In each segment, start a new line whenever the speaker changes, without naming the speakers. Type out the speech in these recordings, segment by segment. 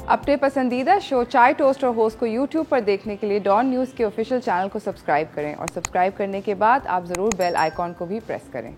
अपने पसंदीदा शो चाय टोस्ट और होस्ट को YouTube पर देखने के लिए डॉन न्यूज़ के ऑफिशियल चैनल को सब्सक्राइब करें और सब्सक्राइब करने के बाद आप ज़रूर बेल आइकॉन को भी प्रेस करें।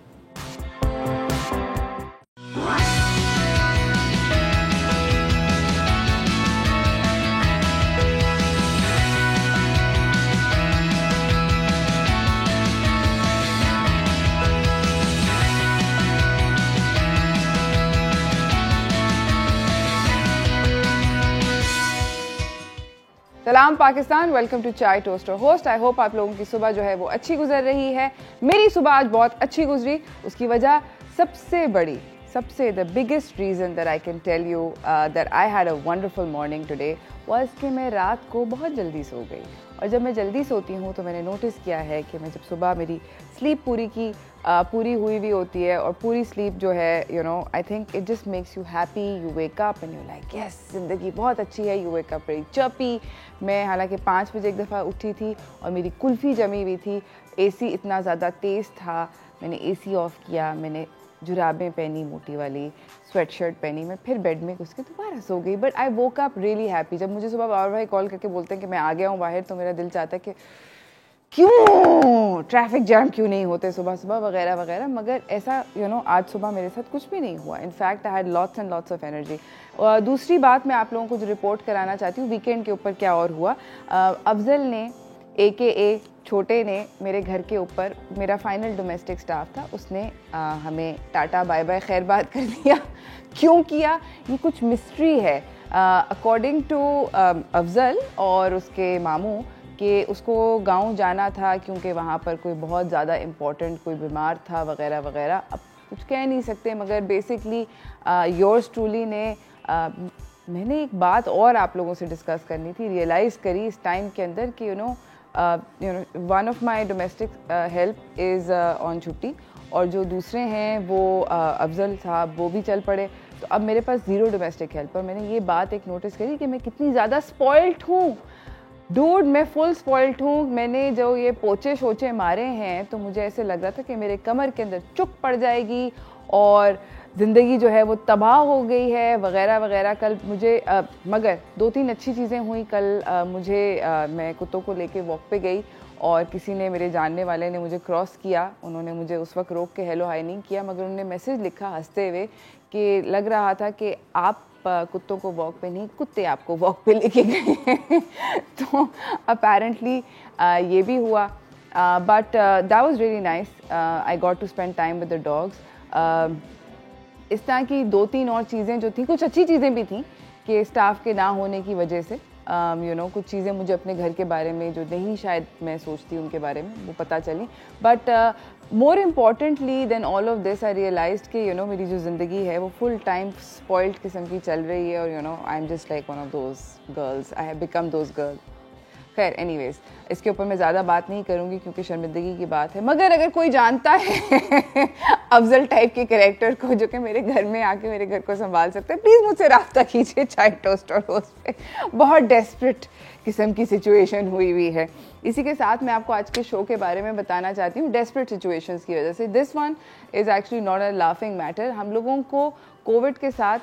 सलाम पाकिस्तान, वेलकम टू चाय टोस्ट और होस्ट। आई होप आप लोगों की सुबह जो है वो अच्छी गुजर रही है। मेरी सुबह आज बहुत अच्छी गुजरी। उसकी वजह सबसे the biggest reason that I can tell you that I had a wonderful morning today was कि मैं रात को बहुत जल्दी सो गई। और जब मैं जल्दी सोती हूँ तो मैंने नोटिस किया है कि मैं जब सुबह मेरी स्लीप पूरी हुई भी होती है और पूरी स्लीप जो है I think it just makes you happy. You wake up and you like yes, ज़िंदगी बहुत अच्छी है। You wake up very chirpy. मैं हालांकि 5 बजे एक दफ़ा उठी थी और मेरी कुल्फ़ी जमी हुई थी। एसी इतना ज़्यादा तेज़ था, मैंने एसी ऑफ़ किया, मैंने जुराबें पहनी, मोटी वाली स्वेट शर्ट पहनी, मैं फिर बेड में घुस के दोबारा सो गई। But I woke up really happy. जब मुझे सुबह बाबा भाई कॉल करके बोलते हैं कि मैं आ गया हूँ बाहर, तो मेरा दिल चाहता है कि क्यों ट्रैफिक जैम क्यों नहीं होते सुबह सुबह वगैरह वगैरह। मगर ऐसा आज सुबह मेरे साथ कुछ भी नहीं हुआ। In fact I had lots and lots of energy. दूसरी बात मैं आप लोगों को जो रिपोर्ट कराना चाहती हूँ वीकेंड के ऊपर क्या और हुआ। अफजल ने AKA छोटे ने मेरे घर के ऊपर, मेरा फाइनल डोमेस्टिक स्टाफ था, उसने हमें टाटा बाय बाय खैर बात कर दिया। क्यों किया ये कुछ मिस्ट्री है। अकॉर्डिंग टू अफजल और उसके मामू कि उसको गांव जाना था क्योंकि वहाँ पर कोई बहुत ज़्यादा इम्पोर्टेंट कोई बीमार था वगैरह वगैरह। अब कुछ कह नहीं सकते, मगर बेसिकली योर्स ट्रूली ने मैंने एक बात और आप लोगों से डिस्कस करनी थी, रियलाइज़ करी इस टाइम के अंदर कि one of my domestic help is on छुट्टी और जो दूसरे हैं वो अफजल साहब वो भी चल पड़े। तो अब मेरे पास ज़ीरो डोमेस्टिक हेल्प। और मैंने ये बात एक नोटिस करी कि मैं कितनी ज़्यादा स्पॉइल्ड हूँ। डूड, मैं फुल स्पॉइल्ड हूँ। मैंने जो ये पोचे शोचे मारे हैं तो मुझे ऐसे लग रहा था कि मेरे कमर के अंदर चुक पड़ जाएगी और ज़िंदगी जो है वो तबाह हो गई है वगैरह वगैरह। कल मुझे मगर 2-3 अच्छी चीज़ें हुई। कल मैं कुत्तों को लेके वॉक पे गई और किसी ने, मेरे जानने वाले ने मुझे क्रॉस किया। उन्होंने मुझे उस वक्त रोक के हेलो हाई नहीं किया, मगर उन्होंने मैसेज लिखा हंसते हुए कि लग रहा था कि आप कुत्तों को वॉक पे नहीं, कुत्ते आपको वॉक पे लेके गए हैं। तो अपेरेंटली ये भी हुआ। But that was really nice. I got to spend time with the dogs. इस तरह की 2-3 और चीज़ें जो थी, कुछ अच्छी चीज़ें भी थी कि स्टाफ के ना होने की वजह से कुछ चीज़ें मुझे अपने घर के बारे में जो नहीं शायद मैं सोचती उनके बारे में वो पता चली। But more importantly than all of this I realised कि मेरी जो ज़िंदगी है वो फुल टाइम स्पॉइल्ड किस्म की चल रही है और I am just like one of those girls. I have become those girls. खैर एनीवेज, इसके ऊपर मैं ज़्यादा बात नहीं करूँगी क्योंकि शर्मिंदगी की बात है। मगर अगर कोई जानता है अफजल टाइप के कैरेक्टर को जो कि मेरे घर में आके मेरे घर को संभाल सकते हैं, प्लीज़ मुझसे रब्ता कीजिए चाय टोस्ट और होस्ट पे। बहुत डेस्परेट किस्म की सिचुएशन हुई है। इसी के साथ मैं आपको आज के शो के बारे में बताना चाहती हूँ डेस्परेट सिचुएशंस की वजह से। This one is actually not a laughing matter. हम लोगों को कोविड के साथ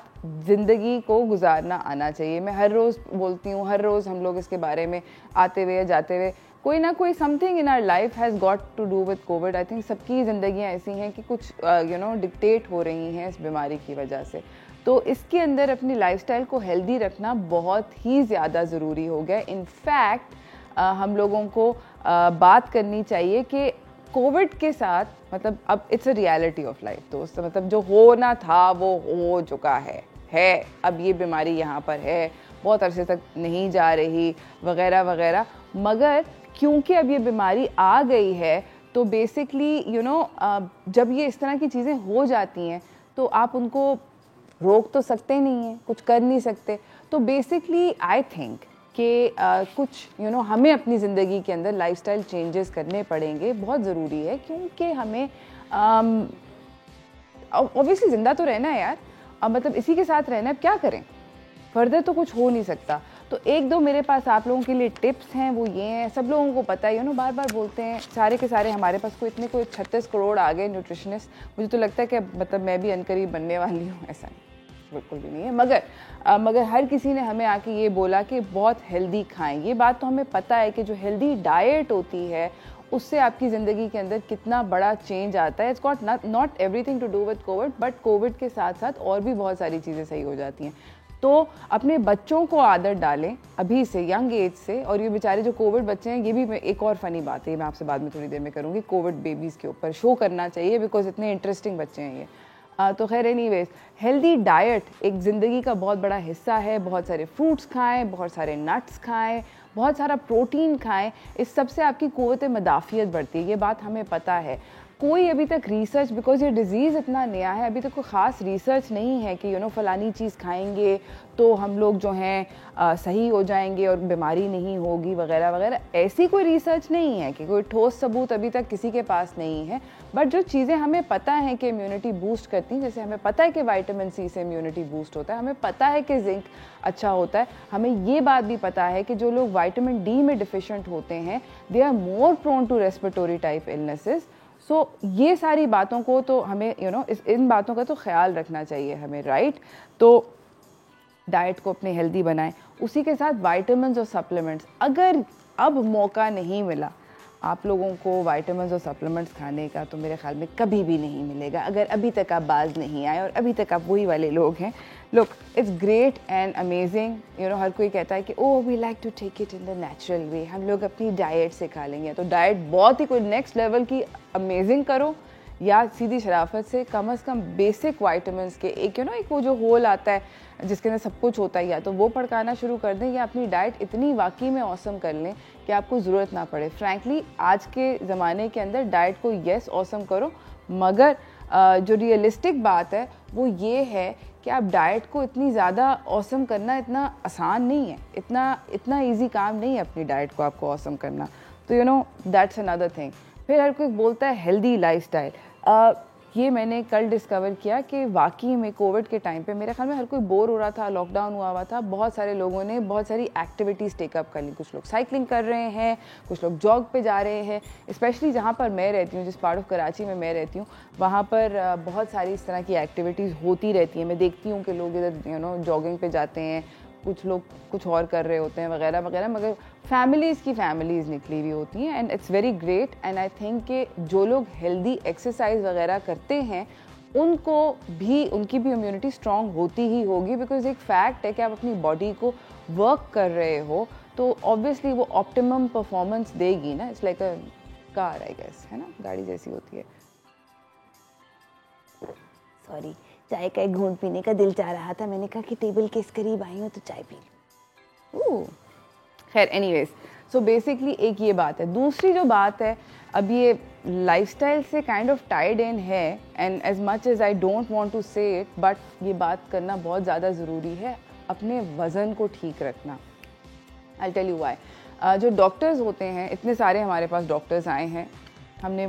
ज़िंदगी को गुजारना आना चाहिए। मैं हर रोज़ बोलती हूँ, हर रोज़ हम लोग इसके बारे में आते हुए या जाते हुए कोई ना कोई something in our life has got to do with COVID. I think सबकी ज़िंदगियाँ ऐसी हैं कि कुछ डिक्टेट हो रही हैं इस बीमारी की वजह से। तो इसके अंदर अपनी लाइफस्टाइल को हेल्दी रखना बहुत ही ज़्यादा ज़रूरी हो गया। इनफैक्ट हम लोगों को बात करनी चाहिए कि कोविड के साथ मतलब अब it's a reality of life दोस्त। मतलब जो होना था वो हो चुका है। अब ये बीमारी यहाँ पर है, बहुत अरसे तक नहीं जा रही वगैरह वगैरह। मगर क्योंकि अब ये बीमारी आ गई है तो बेसिकली जब ये इस तरह की चीज़ें हो जाती हैं तो आप उनको रोक तो सकते नहीं हैं, कुछ कर नहीं सकते। तो बेसिकली आई थिंक कि कुछ हमें अपनी ज़िंदगी के अंदर लाइफस्टाइल चेंजेस करने पड़ेंगे, बहुत ज़रूरी है। क्योंकि हमें ऑब्वियसली ज़िंदा तो रहना है यार। मतलब इसी के साथ रहना है, क्या करें, फर्दर तो कुछ हो नहीं सकता। तो 1-2 मेरे पास आप लोगों के लिए टिप्स हैं, वो ये हैं। सब लोगों को पता है, बार बार बोलते हैं सारे के सारे हमारे पास कोई 36 करोड़ आ गए न्यूट्रिशनिस्ट। मुझे तो लगता है कि मतलब मैं भी अनकरीब बनने वाली हूँ, ऐसा नहीं। बिल्कुल भी नहीं है। मगर हर किसी ने हमें आके ये बोला कि बहुत हेल्दी खाएं। ये बात तो हमें पता है कि जो हेल्दी डाइट होती है उससे आपकी ज़िंदगी के अंदर कितना बड़ा चेंज आता है। It's got not everything to do with COVID, but COVID के साथ साथ और भी बहुत सारी चीज़ें सही हो जाती हैं। तो अपने बच्चों को आदत डालें अभी से, यंग एज से। और ये बेचारे जो कोविड बच्चे हैं, ये भी एक और फ़नी बात है, मैं आपसे बाद में थोड़ी देर में करूँगी, कोविड बेबीज़ के ऊपर शो करना चाहिए बिकॉज इतने इंटरेस्टिंग बच्चे हैं ये। तो खैर एनीवेज, हेल्दी डाइट एक ज़िंदगी का बहुत बड़ा हिस्सा है। बहुत सारे फ्रूट्स खाएं, बहुत सारे नट्स खाएं, बहुत सारा प्रोटीन खाएं। इस सब से आपकी क़ुव्वत मदाफ़ियत बढ़ती है, ये बात हमें पता है। कोई अभी तक रिसर्च, बिकॉज ये डिज़ीज़ इतना नया है, अभी तक कोई ख़ास रिसर्च नहीं है कि फलानी चीज़ खाएंगे तो हम लोग जो हैं सही हो जाएंगे और बीमारी नहीं होगी वगैरह वगैरह। ऐसी कोई रिसर्च नहीं है कि कोई ठोस सबूत अभी तक किसी के पास नहीं है। बट जो चीज़ें हमें पता है कि इम्यूनिटी बूस्ट करती हैं, जैसे हमें पता है कि विटामिन सी से इम्यूनिटी बूस्ट होता है, हमें पता है कि जिंक अच्छा होता है, हमें ये बात भी पता है कि जो लोग विटामिन डी में डिफिशिएंट होते हैं they are more prone to respiratory type illnesses. So ये सारी बातों को तो हमें इन बातों का तो ख्याल रखना चाहिए हमें, राइट। तो डाइट को अपने हेल्दी बनाएं, उसी के साथ विटामिन्स और सप्लीमेंट्स। अगर अब मौका नहीं मिला आप लोगों को विटामिन्स और सप्लीमेंट्स खाने का, तो मेरे ख्याल में कभी भी नहीं मिलेगा। अगर अभी तक आप बाज नहीं आए और अभी तक आप वही वाले लोग हैं, look it's great and amazing. हर कोई कहता है कि oh we like to take it in the natural way, हम लोग अपनी डाइट से खा लेंगे। तो डाइट बहुत ही कोई नेक्स्ट लेवल की अमेजिंग करो, या सीधी शराफत से कम बेसिक विटामिन्स के एक एक वो जो होल आता है जिसके अंदर सब कुछ होता है, या तो वो पड़काना शुरू कर दें या अपनी डाइट इतनी वाकई में ऑसम कर लें कि आपको ज़रूरत ना पड़े। फ्रैंकली आज के ज़माने के अंदर डाइट को येस ऑसम करो, मगर जो रियलिस्टिक बात है वो ये है कि आप डाइट को इतनी ज़्यादा ऑसम करना इतना आसान नहीं है, इतना ईजी काम नहीं है अपनी डाइट को आपको ऑसम करना। तो दैट्स अनदर थिंग। फिर हर कोई बोलता है हेल्दी लाइफस्टाइल। ये मैंने कल डिस्कवर किया कि वाकई में कोविड के टाइम पे मेरे ख्याल में हर कोई बोर हो रहा था, लॉकडाउन हुआ था, बहुत सारे लोगों ने बहुत सारी एक्टिविटीज़ टेकअप कर ली। कुछ लोग साइकिलिंग कर रहे हैं, कुछ लोग जॉग पे जा रहे हैं। स्पेशली जहाँ पर मैं रहती हूँ, जिस पार्ट ऑफ कराची में मैं रहती हूँ, वहाँ पर बहुत सारी इस तरह की एक्टिविटीज़ होती रहती हैं। मैं देखती हूँ कि लोग इधर जॉगिंग पे जाते हैं, कुछ लोग कुछ और कर रहे होते हैं वगैरह वगैरह, मगर फैमिलीज़ निकली हुई होती हैं। And it's very great. And I think कि जो लोग हेल्दी एक्सरसाइज वगैरह करते हैं उनकी भी इम्यूनिटी स्ट्रांग होती ही होगी, बिकॉज एक फैक्ट है कि आप अपनी बॉडी को वर्क कर रहे हो तो ऑब्वियसली वो ऑप्टिमम परफॉर्मेंस देगी ना। It's like a car, I guess, है ना, गाड़ी जैसी होती है। सॉरी, चाय का एक घूंट पीने का दिल चाह रहा था, मैंने कहा कि टेबल के इस करीब आई हूँ तो चाय पी लूँ। खैर एनीवेज, सो बेसिकली एक ये बात है। दूसरी जो बात है, अब ये लाइफस्टाइल से काइंड ऑफ टाइड इन है, and as much as I don't want to say it, but ये बात करना बहुत ज़्यादा ज़रूरी है, अपने वज़न को ठीक रखना। I tell you why. जो डॉक्टर्स होते हैं, इतने सारे हमारे पास डॉक्टर्स आए हैं, हमने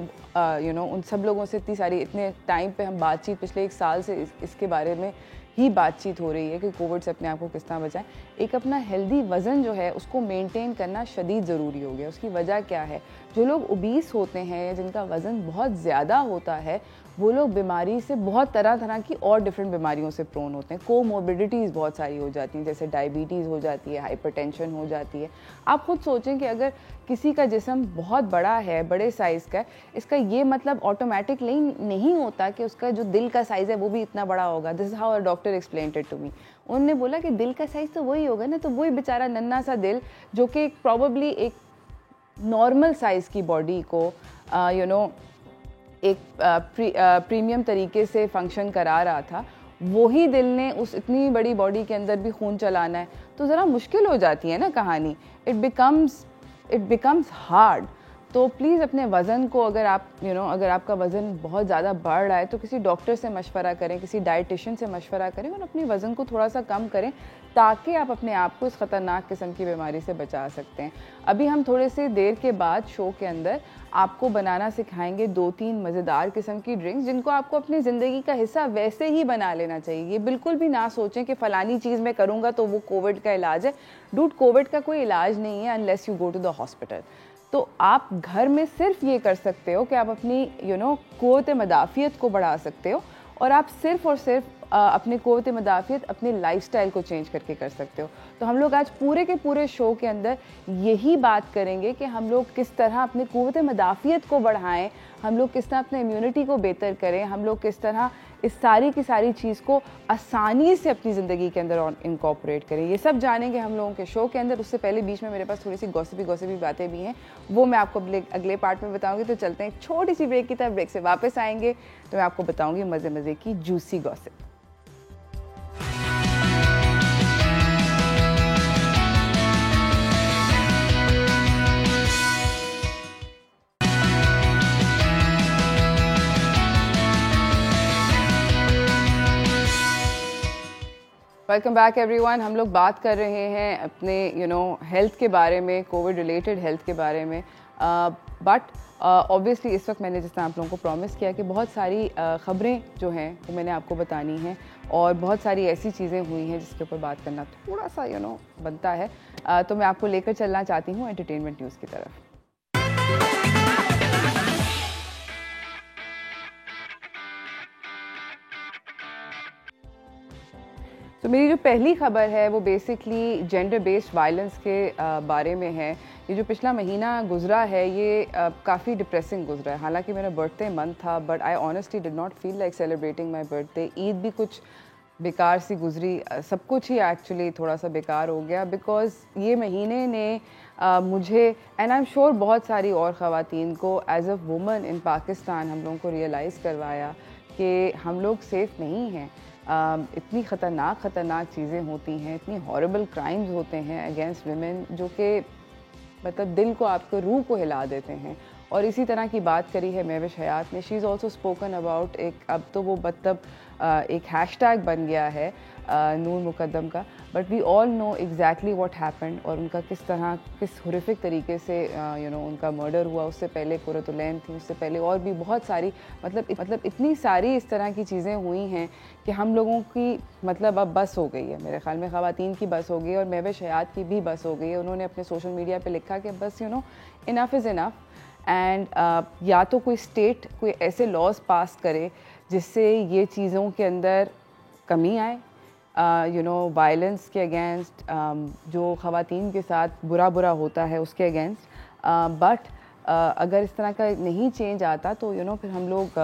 उन सब लोगों से इतने टाइम पे हम बातचीत, पिछले 1 साल से इसके बारे में ही बातचीत हो रही है कि कोविड से अपने आप को किस तरह बचाएं। एक अपना हेल्दी वज़न जो है उसको मेंटेन करना शदीद ज़रूरी हो गया। उसकी वजह क्या है? जो लोग ओबीस होते हैं, जिनका वज़न बहुत ज़्यादा होता है, वो लोग बीमारी से बहुत तरह तरह की और डिफरेंट बीमारियों से प्रोन होते हैं। कोमोर्बिडिटीज़ बहुत सारी हो जाती हैं, जैसे डायबिटीज़ हो जाती है, हाइपरटेंशन हो जाती है। आप खुद सोचें कि अगर किसी का जिस्म बहुत बड़ा है, बड़े साइज़ का है, इसका ये मतलब ऑटोमेटिकली नहीं होता कि उसका जो दिल का साइज़ है वो भी इतना बड़ा होगा। This is how a doctor explained it to me. उन्होंने बोला कि दिल का साइज़ तो वही होगा ना, तो वही बेचारा नन्ना सा दिल जो कि प्रॉबेबली एक नॉर्मल साइज़ की बॉडी को एक प्रीमियम तरीके से फंक्शन करा रहा था, वही दिल ने उस इतनी बड़ी बॉडी के अंदर भी खून चलाना है, तो ज़रा मुश्किल हो जाती है ना कहानी। It becomes hard. तो प्लीज़ अपने वज़न को, अगर आप अगर आपका वज़न बहुत ज़्यादा बढ़ रहा है तो किसी डॉक्टर से मशवरा करें, किसी डाइटिशियन से मशवरा करें और अपने वज़न को थोड़ा सा कम करें, ताकि आप अपने आप को इस ख़तरनाक किस्म की बीमारी से बचा सकते हैं। अभी हम थोड़े से देर के बाद शो के अंदर आपको बनाना सिखाएंगे 2-3 मज़ेदार किस्म की ड्रिंक्स, जिनको आपको अपनी ज़िंदगी का हिस्सा वैसे ही बना लेना चाहिए। ये बिल्कुल भी ना सोचें कि फ़लानी चीज़ मैं करूँगा तो वो कोविड का इलाज है। डूड, कोविड का कोई इलाज नहीं है unless you go to the hospital. तो आप घर में सिर्फ ये कर सकते हो कि आप अपनी क़ुव्वत मदाफ़ियत को बढ़ा सकते हो, और आप सिर्फ और सिर्फ अपने क़ुव्वत मदाफ़ियत अपने लाइफस्टाइल को चेंज करके कर सकते हो। तो हम लोग आज पूरे के पूरे शो के अंदर यही बात करेंगे कि हम लोग किस तरह अपने क़ुव्वत मदाफ़ियत को बढ़ाएं, हम लोग किस तरह अपने इम्यूनिटी को बेहतर करें, हम लोग किस तरह इस सारी की सारी चीज़ को आसानी से अपनी ज़िंदगी के अंदर इनकॉर्पोरेट करें। ये सब जानेंगे हम लोगों के शो के अंदर। उससे पहले बीच में मेरे पास थोड़ी सी गॉसिपी बातें भी हैं, वो मैं आपको अगले पार्ट में बताऊंगी। तो चलते हैं छोटी सी ब्रेक की तरफ। ब्रेक से वापस आएंगे तो मैं आपको बताऊंगी मज़े की juicy gossip. Welcome back everyone. हम लोग बात कर रहे हैं अपने हेल्थ के बारे में, कोविड रिलेटेड हेल्थ के बारे में। बट ऑब्वियसली इस वक्त मैंने जिस तरह आप लोगों को प्रॉमिस किया कि बहुत सारी ख़बरें जो हैं वो मैंने आपको बतानी हैं और बहुत सारी ऐसी चीज़ें हुई हैं जिसके ऊपर बात करना थोड़ा सा बनता है। तो मैं आपको लेकर चलना चाहती हूँ एंटरटेनमेंट न्यूज़ की तरफ। तो मेरी जो पहली खबर है वो बेसिकली जेंडर बेस्ड वायलेंस के बारे में है। ये जो पिछला महीना गुजरा है ये काफ़ी डिप्रेसिंग गुजरा है। हालांकि मेरा बर्थडे मंथ था, but I honestly did not feel like celebrating my birthday. Eid भी कुछ बेकार सी गुजरी, सब कुछ ही एक्चुअली थोड़ा सा बेकार हो गया, बिकॉज़ ये महीने ने मुझे एंड आई एम श्योर बहुत सारी और ख़वातीन को as a woman in Pakistan हम लोगों को रियलाइज़ करवाया कि हम लोग सेफ़ नहीं हैं। इतनी ख़तरनाक चीज़ें होती हैं, इतनी हॉरिबल क्राइम्स होते हैं अगेंस्ट वुमेन जो कि मतलब दिल को, आपको रूह को हिला देते हैं। और इसी तरह की बात करी है महविश हयात ने। She is also spoken about एक, अब तो वो मतलब एक हैशटैग बन गया है नूर मुकद्दम का, but we all know exactly what happened और उनका किस हॉरिफिक तरीके से उनका मर्डर हुआ। उससे पहले कुरतुलैन थी, उससे पहले और भी बहुत सारी मतलब इतनी सारी इस तरह की चीज़ें हुई हैं कि हम लोगों की मतलब अब बस हो गई है। मेरे ख्याल में ख़वातीन की बस हो गई और महविश हयात की भी बस हो गई है। उन्होंने अपने सोशल मीडिया पे लिखा कि बस इनफ इज़ इनफ एंड या तो कोई स्टेट कोई ऐसे लॉज पास करे जिससे ये चीज़ों के अंदर कमी आए, वायलेंस के अगेंस्ट, जो ख़वातीन के साथ बुरा होता है उसके अगेंस्ट। बट अगर इस तरह का नहीं चेंज आता तो फिर हम लोग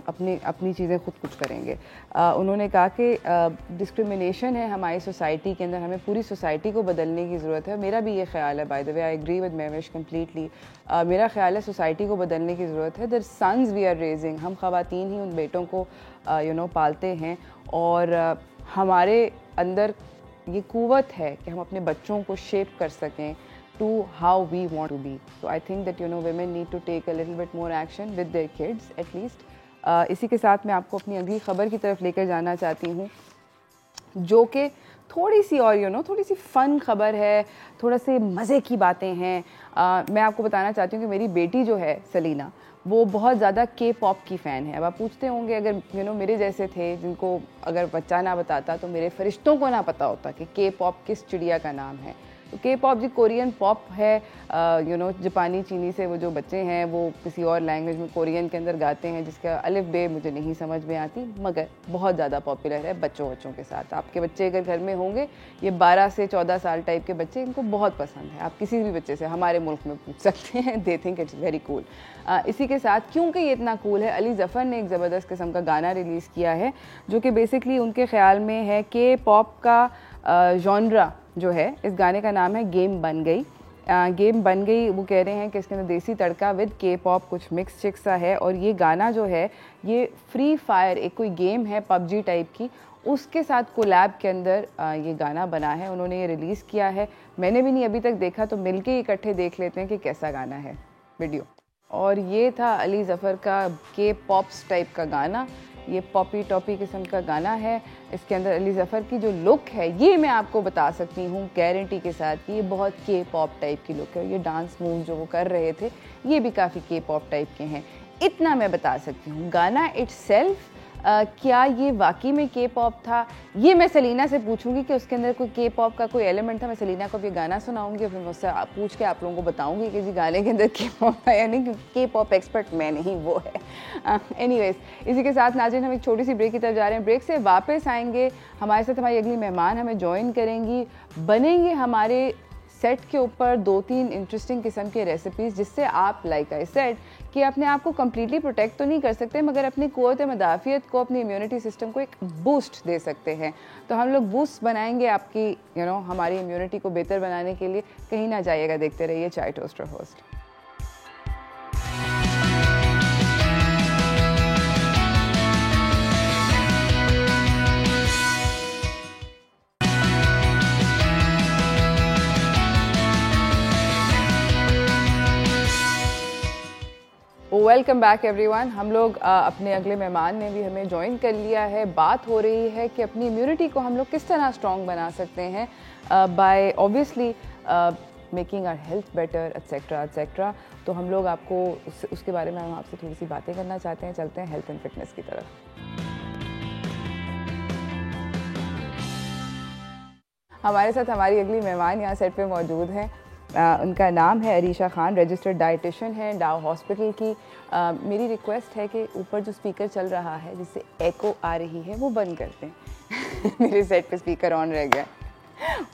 अपनी चीज़ें खुद कुछ करेंगे। उन्होंने कहा कि डिस्क्रिमिनेशन है हमारी सोसाइटी के अंदर, हमें पूरी सोसाइटी को बदलने की ज़रूरत है। मेरा भी ये ख्याल है, by the way I agree with Mahvish completely. मेरा ख्याल है सोसाइटी को बदलने की ज़रूरत है। Their sons we are raising, हम ख़वातीन ही उन बेटों को पालते हैं और हमारे अंदर ये क़ुव्वत है कि हम अपने बच्चों को शेप कर सकें to how we want to be. So I think that women need to take a little bit more action with their kids at least. इसी के साथ मैं आपको अपनी अगली ख़बर की तरफ लेकर जाना चाहती हूँ जो कि थोड़ी सी और थोड़ी सी फ़न खबर है, थोड़ा से मज़े की बातें हैं। मैं आपको बताना चाहती हूँ कि मेरी बेटी जो है सलीना, वो बहुत ज़्यादा के पॉप की फ़ैन है। अब आप पूछते होंगे अगर मेरे जैसे थे जिनको अगर बच्चा ना बताता तो मेरे फरिश्तों को ना पता होता कि के पॉप किस चिड़िया का नाम है। तो के पॉप जी कोरियन पॉप है, जापानी चीनी से वो जो बच्चे हैं वो किसी और लैंग्वेज में कोरियन के अंदर गाते हैं जिसका अलिफ बे मुझे नहीं समझ में आती, मगर बहुत ज़्यादा पॉपुलर है बच्चों के साथ। आपके बच्चे अगर घर में होंगे, ये 12 से 14 साल टाइप के बच्चे, इनको बहुत पसंद है। आप किसी भी बच्चे से हमारे मुल्क में पूछ सकते हैं, they think it's very cool. इसी के साथ क्योंकि ये इतना कूल है, अली ज़फ़र ने एक ज़बरदस्त किस्म का गाना रिलीज़ किया है जो कि बेसिकली उनके ख्याल में है के पॉप का जॉनरा जो है। इस गाने का नाम है गेम बन गई। गेम बन गई, वो कह रहे हैं कि इसके अंदर देसी तड़का विद के पॉप कुछ मिक्स चिक्स सा है। और ये गाना जो है ये फ्री फायर, एक कोई गेम है पबजी टाइप की, उसके साथ कोलैब के अंदर ये गाना बना है। उन्होंने ये रिलीज़ किया है, मैंने भी नहीं अभी तक देखा, तो मिलके इकट्ठे देख लेते हैं कि कैसा गाना है वीडियो। और ये था अली ज़फ़र का के पॉप्स टाइप का गाना, ये पॉपी टॉपी किस्म का गाना है। इसके अंदर अली ज़फ़र की जो लुक है ये मैं आपको बता सकती हूँ गारंटी के साथ कि ये बहुत के पॉप टाइप की लुक है। ये डांस मूव जो वो कर रहे थे ये भी काफ़ी के पॉप टाइप के हैं, इतना मैं बता सकती हूँ। गाना इट्सेल्फ क्या ये वाकई में के पॉप था? ये मैं सेलिना से पूछूंगी कि उसके अंदर कोई के पॉप का कोई एलिमेंट था। मैं सेलिना को अब ये गाना सुनाऊंगी और फिर मैं उससे पूछ के आप लोगों को बताऊंगी कि जी गाने के अंदर के पॉप था या नहीं, क्योंकि के पॉप एक्सपर्ट मैं नहीं, वो है। एनीवेज, इसी के साथ नाज़रीन हम एक छोटी सी ब्रेक की तरफ जा रहे हैं। ब्रेक से वापस आएंगे, हमारे साथ हमारी अगली मेहमान हमें ज्वाइन करेंगी, बनेंगे हमारे सेट के ऊपर 2-3 इंटरेस्टिंग किस्म के रेसिपीज़, जिससे आप लाइक आई सेड कि अपने आप को कम्प्लीटली प्रोटेक्ट तो नहीं कर सकते मगर अपनी क़ुव्वत मदाफ़ियत को, अपनी इम्यूनिटी सिस्टम को एक बूस्ट दे सकते हैं। तो हम लोग बूस्ट बनाएंगे आपकी हमारी इम्यूनिटी को बेहतर बनाने के लिए। कहीं ना जाइएगा, देखते रहिए चाय toaster host. Welcome back everyone. हम लोग अपने अगले मेहमान ने भी हमें ज्वाइन कर लिया है। बात हो रही है कि अपनी इम्यूनिटी को हम लोग किस तरह स्ट्रॉन्ग बना सकते हैं by obviously making our health better etcetera etcetera. तो हम लोग आपको उसके बारे में हम आपसे थोड़ी सी बातें करना चाहते हैं। चलते हैं हेल्थ एंड फिटनेस की तरफ। हमारे साथ हमारी अगली मेहमान यहाँ सेट पे मौजूद हैं। उनका नाम है अरीशा खान, रजिस्टर्ड डाइटिशियन है डाउ हॉस्पिटल की। मेरी रिक्वेस्ट है कि ऊपर जो स्पीकर चल रहा है जिससे एको आ रही है वो बंद करते हैं। मेरे सेट पे स्पीकर ऑन रह गया।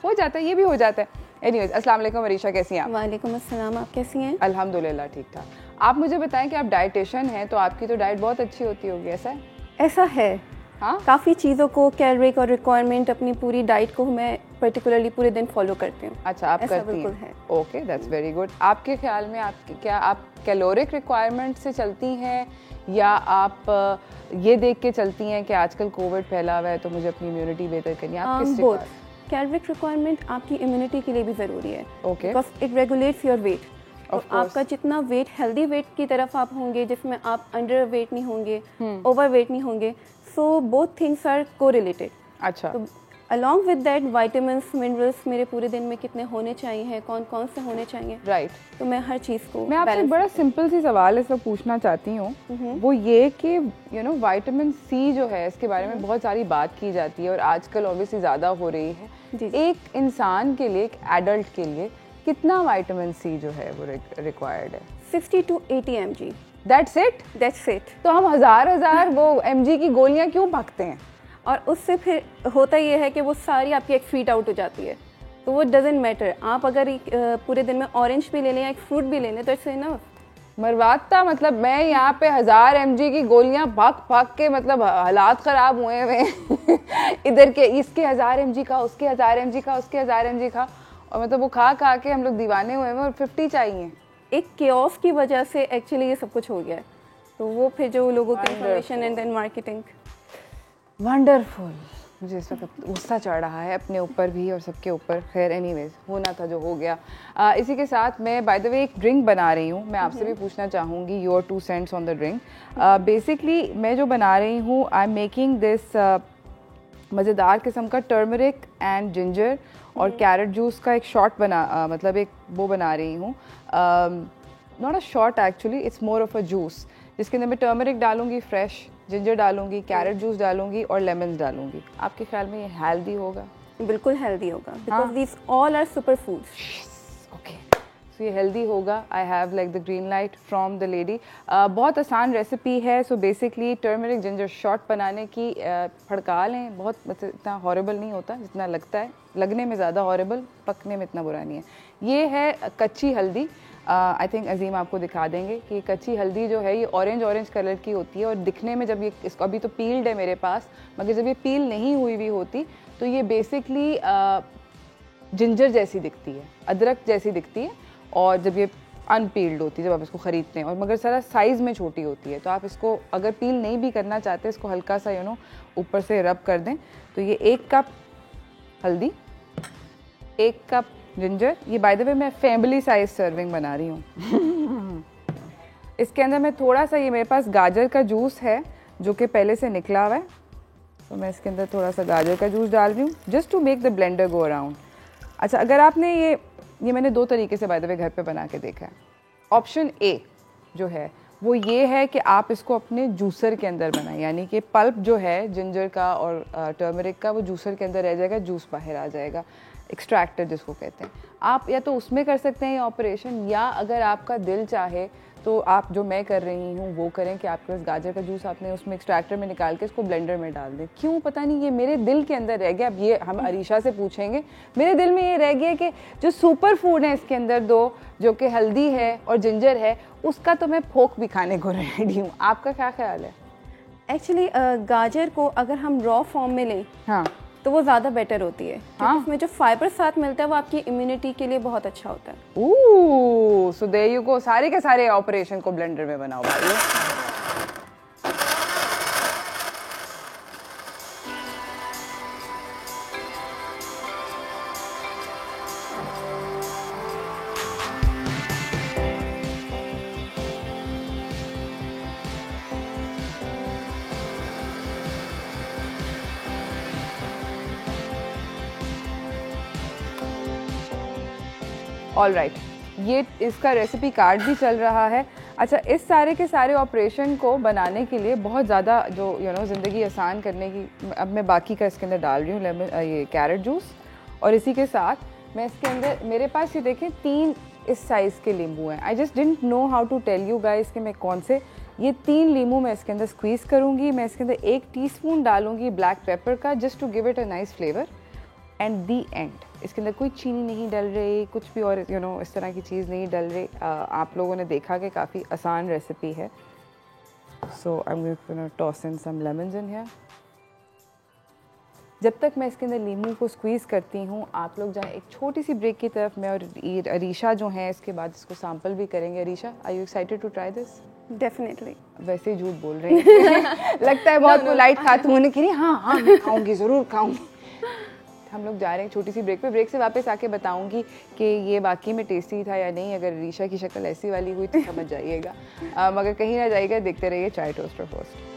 हो जाता है, ये भी हो जाता है। एनीवेज, अस्सलाम वालेकुम अरीशा, कैसी हैं आप?
वालेकुम अस्सलाम, आप कैसी हैं?
अल्हम्दुलिल्लाह ठीक ठाक। आप मुझे बताएं कि आप डाइटिशियन हैं तो आपकी तो डाइट बहुत अच्छी होती होगी, ऐसा है?
ऐसा है,
हाँ,
काफ़ी चीज़ों को कैलोरी और रिक्वायरमेंट अपनी पूरी डाइट को मैं पर्टिकुलरली पूरे दिन फॉलो करती हूँ।
अच्छा, आप करती हैं? Okay, that's very good. आपके ख्याल में आप कैलोरिक रिक्वायरमेंट से चलती हैं या आप ये देख के चलती हैं कि आजकल कोविड फैला हुआ है तो मुझे अपनी इम्यूनिटी बेहतर करनी है? आप किससे?
बोथ। कैलोरिक रिक्वायरमेंट आपकी इम्यूनिटी के लिए भी ज़रूरी है।
Okay,
because it regulates your weight. तो आपका जितना वेट हेल्दी वेट की तरफ आप होंगे, जिसमें आप अंडर वेट नहीं होंगे, ओवर वेट नहीं होंगे, so both things are correlated.
अच्छा,
तो along with that vitamins minerals मेरे पूरे दिन में कितने होने चाहिए, कौन कौन से होने चाहिए,
राइट।
तो मैं हर चीज़ को
मैं आपसे बड़ा सिंपल सी सवाल इस वक्त पूछना चाहती हूँ, वो ये कि विटामिन सी जो है इसके बारे में बहुत सारी बात की जाती है और आजकल ऑब्वियसली ज़्यादा हो रही है। एक इंसान के लिए, एक एडल्ट के लिए कितना विटामिन सी जो है वो रिक्वायर्ड है?
60 to 80 mg।
That's it?
That's it.
तो हम हजार वो mg की गोलियां क्यों भागते हैं?
और उससे फिर होता ये है कि वो सारी आपकी एक्सक्रीट आउट हो जाती है, तो वो डजेंट मैटर। आप अगर पूरे दिन में ऑरेंज भी ले लें या एक फ्रूट भी ले लें तो इट्स इनफ।
मरवाता मतलब मैं यहाँ पे 1000 mg की गोलियां भाग के मतलब हालात ख़राब हुए हुए इधर के इसके 1000 mg का, उसके 1000 mg का, उसके 1000 mg का, और मतलब वो खा के हम लोग दीवाने हुए हैं और 50 चाहिए।
एक केओस की वजह से एक्चुअली ये सब कुछ हो गया है। तो वो फिर जो लोगों की information and then marketing.
Wonderful. मुझे इस वक्त गुस्सा चढ़ रहा है अपने ऊपर भी और सबके ऊपर। खैर एनीवेज, होना था जो हो गया। इसी के साथ मैं बाय द वे एक ड्रिंक बना रही हूँ, मैं आपसे भी पूछना चाहूँगी your 2 cents on the drink. Basically मैं जो बना रही हूँ, आई एम मेकिंग दिस मज़ेदार किस्म का टर्मरिक एंड जिंजर और कैरेट जूस का एक शॉट मतलब एक वो बना रही हूँ। Not a shot actually, it's more of a juice, जिसके अंदर मैं टर्मरिक डालूंगी, फ्रेश जिंजर डालूंगी, कैरेट जूस डालूंगी और लेमन डालूंगी। आपके ख्याल में ये हेल्दी होगा?
बिल्कुल हेल्दी होगा, because these all are super foods.
Okay, so ये हेल्दी होगा। I have like the green light from the lady. बहुत आसान रेसिपी है। So basically turmeric ginger shot बनाने की फड़का लें। बहुत मतलब इतना हॉरेबल नहीं होता जितना लगता है, लगने में ज़्यादा हॉरेबल, पकने में इतना बुरा नहीं है। ये है कच्ची हल्दी। आई थिंक अजीम आपको दिखा देंगे कि कच्ची हल्दी जो है ये ऑरेंज कलर की होती है और दिखने में जब ये इसको अभी तो पील्ड है मेरे पास, मगर जब ये पील नहीं हुई भी होती तो ये बेसिकली जिंजर जैसी दिखती है, अदरक जैसी दिखती है। और जब ये अनपील्ड होती है, जब आप इसको ख़रीदते हैं, और मगर सारा साइज़ में छोटी होती है, तो आप इसको अगर पील नहीं भी करना चाहते, इसको हल्का सा ऊपर से रब कर दें। तो ये 1 कप हल्दी, 1 कप जिंजर। ये बाय द वे मैं फैमिली साइज सर्विंग बना रही हूँ। इसके अंदर मैं थोड़ा सा, ये मेरे पास गाजर का जूस है जो कि पहले से निकला हुआ है, तो मैं इसके अंदर थोड़ा सा गाजर का जूस डाल रही हूँ just to make the blender go around. अच्छा, अगर आपने ये मैंने 2 तरीके से बाय द वे घर पे बना के देखा है। ऑप्शन ए जो है वो ये है कि आप इसको अपने जूसर के अंदर बनाएं, यानी कि पल्प जो है जिंजर का और टर्मरिक का वो जूसर के अंदर रह जाएगा, जूस बाहर आ जाएगा, एक्सट्रैक्टर जिसको कहते हैं। आप या तो उसमें कर सकते हैं ये ऑपरेशन, या अगर आपका दिल चाहे तो आप जो मैं कर रही हूँ वो करें कि आपके पास गाजर का जूस आपने उसमें एक्सट्रैक्टर में निकाल के इसको ब्लेंडर में डाल दें। क्यों पता नहीं, ये मेरे दिल के अंदर रह गया। अब ये हम अरीशा से पूछेंगे, मेरे दिल में ये रह गया कि जो सुपर फूड है इसके अंदर दो, जो कि हल्दी है और जिंजर है, उसका तो मैं फोक भी खाने को रेडी हूँ। आपका क्या ख्याल है?
एक्चुअली गाजर को अगर हम रॉ फॉर्म में लें
हाँ
तो वो ज़्यादा बेटर होती है,
हाँ?
उसमें जो फाइबर साथ मिलता है वो आपकी इम्यूनिटी के लिए बहुत अच्छा होता है।
ओह, सो देयर यू गो, सारे के सारे ऑपरेशन को ब्लेंडर में बनाओ भाई। ऑल राइट, ये इसका रेसिपी कार्ड भी चल रहा है। अच्छा, इस सारे के सारे ऑपरेशन को बनाने के लिए बहुत ज़्यादा जो ज़िंदगी आसान करने की, अब मैं बाकी का इसके अंदर डाल रही हूँ लेमन, ये कैरेट जूस, और इसी के साथ मैं इसके अंदर, मेरे पास ये देखें 3 इस साइज़ के नींबू हैं। I just didn't know how to tell you guys कि मैं कौन से, ये 3 नींबू मैं इसके अंदर स्क्वीज़ करूँगी। मैं इसके अंदर 1 टीस्पून डालूँगी ब्लैक पेपर का, just to give it a nice flavour. And the end, इसके अंदर कोई चीनी नहीं डल रही, कुछ भी और इस तरह की चीज़ नहीं डल रही। आप लोगों ने देखा कि काफ़ी आसान रेसिपी है। So I am going to toss in some lemons in here. जब तक मैं इसके अंदर नींबू को स्क्वीज़ करती हूँ, आप लोग जाएं एक छोटी सी ब्रेक की तरफ। मैं और अरीशा जो हैं इसके बाद इसको सैम्पल भी करेंगे। Arisha, are you excited to try this?
Definitely.
वैसे ही झूठ बोल रही हैं लगता है बहुत पोलाइट खातून है कि नहीं, हाँ हाँ मैं खाऊंगी, ज़रूर खाऊंगी। हम लोग जा रहे हैं छोटी सी ब्रेक पे। ब्रेक से वापस आके बताऊंगी कि ये वाकई में टेस्टी था या नहीं। अगर रीशा की शक्ल ऐसी वाली हुई तो समझ जाइएगा, मगर कहीं ना जाइएगा। देखते रहिए चाय toaster first.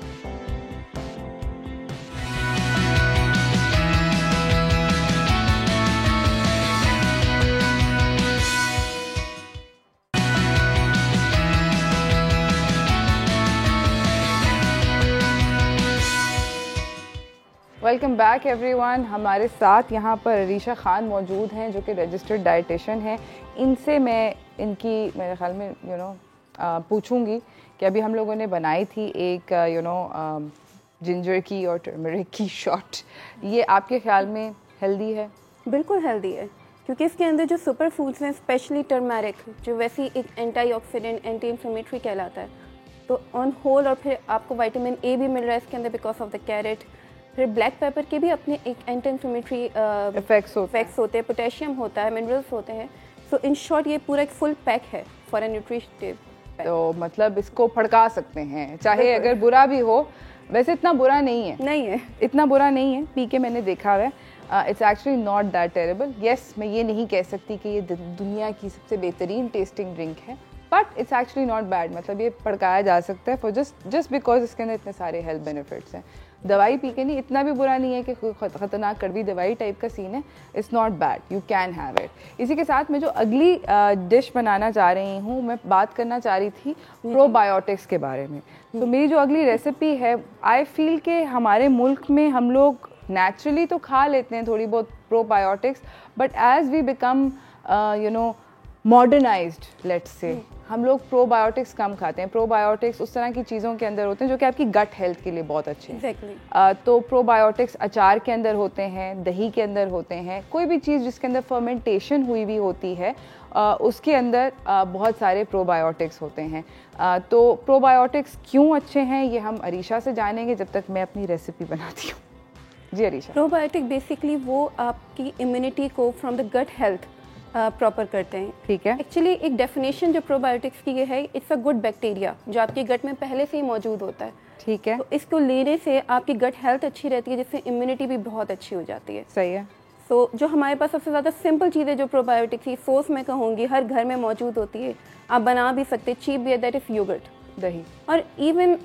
Welcome back everyone. हमारे साथ यहाँ पर अरीशा खान मौजूद हैं जो कि रजिस्टर्ड डाइटिशियन हैं। इनसे मैं इनकी मेरे ख्याल में पूछूंगी कि अभी हम लोगों ने बनाई थी एक जिंजर की और टर्मरिक की शॉट। ये आपके ख्याल में हेल्दी है?
बिल्कुल हेल्दी है, क्योंकि इसके अंदर जो सुपर फूड्स हैं, स्पेशली टर्मरिक, जो वैसे ही एक एंटीऑक्सीडेंट, एंटी इन्फ्लेमेटरी कहलाता है, तो ऑन होल, और फिर आपको विटामिन ए भी मिल रहा है इसके अंदर बिकॉज ऑफ द कैरेट। फिर ब्लैक पेपर के भी अपने एक एंटी इन्फ्लेमेटरी इफेक्ट्स होते हैं, पोटेशियम होता है, मिनरल्स होते हैं। सो इन शॉर्ट ये पूरा एक फुल पैक है फॉर ए न्यूट्रिटिव पैक।
तो मतलब इसको फड़का सकते हैं, चाहे अगर बुरा भी हो। वैसे इतना बुरा नहीं है, इतना बुरा नहीं है, पी के मैंने देखा है। It's actually not that terrible. Yes, मैं ये नहीं कह सकती कि ये दुनिया की सबसे बेहतरीन टेस्टिंग ड्रिंक है, but it's actually not bad. मतलब ये पड़काया जा सकता है फॉर जस्ट बिकॉज इसके अंदर इतने सारे हेल्थ बेनिफिट्स हैं। दवाई पी के नहीं, इतना भी बुरा नहीं है कि ख़तरनाक कड़वी दवाई टाइप का सीन है। It's not bad, you can have it. इसी के साथ मैं जो अगली डिश बनाना चाह रही हूँ, मैं बात करना चाह रही थी प्रोबायोटिक्स के बारे में। तो मेरी जो अगली रेसिपी है, आई फील कि हमारे मुल्क में हम लोग नेचुरली तो खा लेते हैं थोड़ी बहुत probiotics, but as we become modernised, let's say, हम लोग प्रोबायोटिक्स कम खाते हैं। प्रोबायोटिक्स उस तरह की चीज़ों के अंदर होते हैं जो कि आपकी गट हेल्थ के लिए बहुत अच्छे हैं।
exactly.
तो प्रोबायोटिक्स अचार के अंदर होते हैं, दही के अंदर होते हैं, कोई भी चीज़ जिसके अंदर फर्मेंटेशन हुई हुई होती है उसके अंदर बहुत सारे प्रोबायोटिक्स होते हैं। तो प्रोबायोटिक्स क्यों अच्छे हैं ये हम अरीशा से जानेंगे, जब तक मैं अपनी रेसिपी बनाती हूँ। जी अरीशा।
प्रोबायोटिक बेसिकली वो आपकी इम्यूनिटी को from the gut health proper करते हैं।
ठीक है।
एक्चुअली एक डेफिनेशन जो प्रोबायोटिक्स की ये है, इट्स अ गुड बैक्टीरिया जो आपके गट में पहले से ही मौजूद होता है।
ठीक है।
तो इसको लेने से आपकी गट हेल्थ अच्छी रहती है, जिससे इम्यूनिटी भी बहुत अच्छी हो जाती है।
सही है।
सो जो हमारे पास सबसे ज़्यादा सिंपल चीज़ें जो प्रोबायोटिक्स की सोर्स में कहूँगी हर घर में मौजूद होती है, आप बना भी सकते, चीप भी है, दैट इज़ योगर्ट,
दही।
और even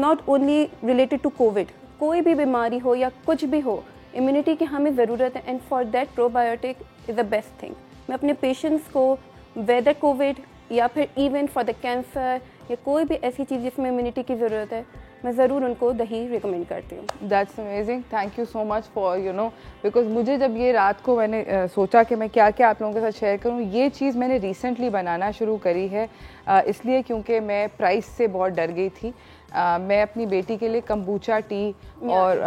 not only related to COVID, कोई भी बीमारी हो या कुछ भी हो, इम्यूनिटी की हमें ज़रूरत है, and for that probiotic is the best thing. मैं अपने पेशेंट्स को वेदर कोविड या फिर इवन फॉर द कैंसर या कोई भी ऐसी चीज़ जिसमें इम्यूनिटी की ज़रूरत है, मैं ज़रूर उनको दही रिकमेंड करती हूँ।
That's amazing, thank you so much for because मुझे जब ये रात को मैंने सोचा कि मैं क्या क्या आप लोगों के साथ शेयर करूँ, ये चीज़ मैंने रिसेंटली बनाना शुरू करी है इसलिए क्योंकि मैं प्राइस से बहुत डर गई थी। मैं अपनी बेटी के लिए कंबूचा टी और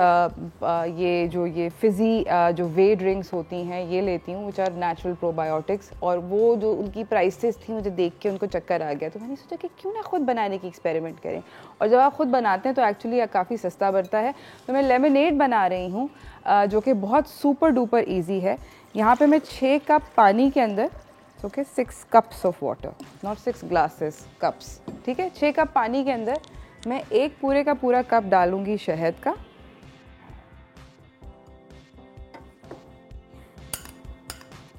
ये फिज़ी जो वे ड्रिंक्स होती हैं ये लेती हूँ, विच आर नेचुरल प्रोबायोटिक्स, और वो जो उनकी प्राइसेस थी मुझे देख के उनको चक्कर आ गया, तो मैंने सोचा कि क्यों ना खुद बनाने की एक्सपेरिमेंट करें। और जब आप खुद बनाते हैं तो एक्चुअली काफ़ी सस्ता पड़ता है। तो मैं लेमनेड बना रही हूँ जो कि बहुत सुपर डुपर ईजी है। यहाँ पे मैं 6 कप पानी के अंदर, okay 6 cups of water, not 6 glasses, cups, ठीक है। 6 कप पानी के अंदर मैं एक पूरे का पूरा कप डालूंगी शहद का,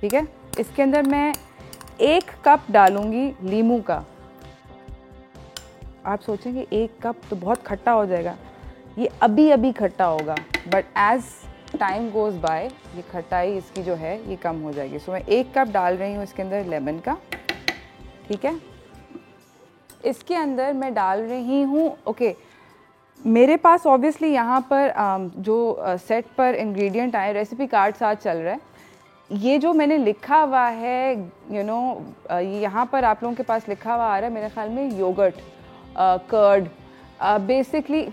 ठीक है। इसके अंदर मैं 1 कप डालूंगी लीमू का। आप सोचेंगे 1 कप तो बहुत खट्टा हो जाएगा, ये अभी अभी खट्टा होगा, but as time goes by ये खटाई इसकी जो है ये कम हो जाएगी। सो मैं 1 कप डाल रही हूँ इसके अंदर लेमन का, ठीक है। इसके अंदर मैं डाल रही हूँ, ओके मेरे पास ऑब्वियसली यहाँ पर जो सेट पर इंग्रेडिएंट आए, रेसिपी कार्ड साथ चल रहा है, ये जो मैंने लिखा हुआ है यहाँ पर आप लोगों के पास लिखा हुआ आ रहा है मेरे ख्याल में योगर्ट, कर्ड बेसिकली,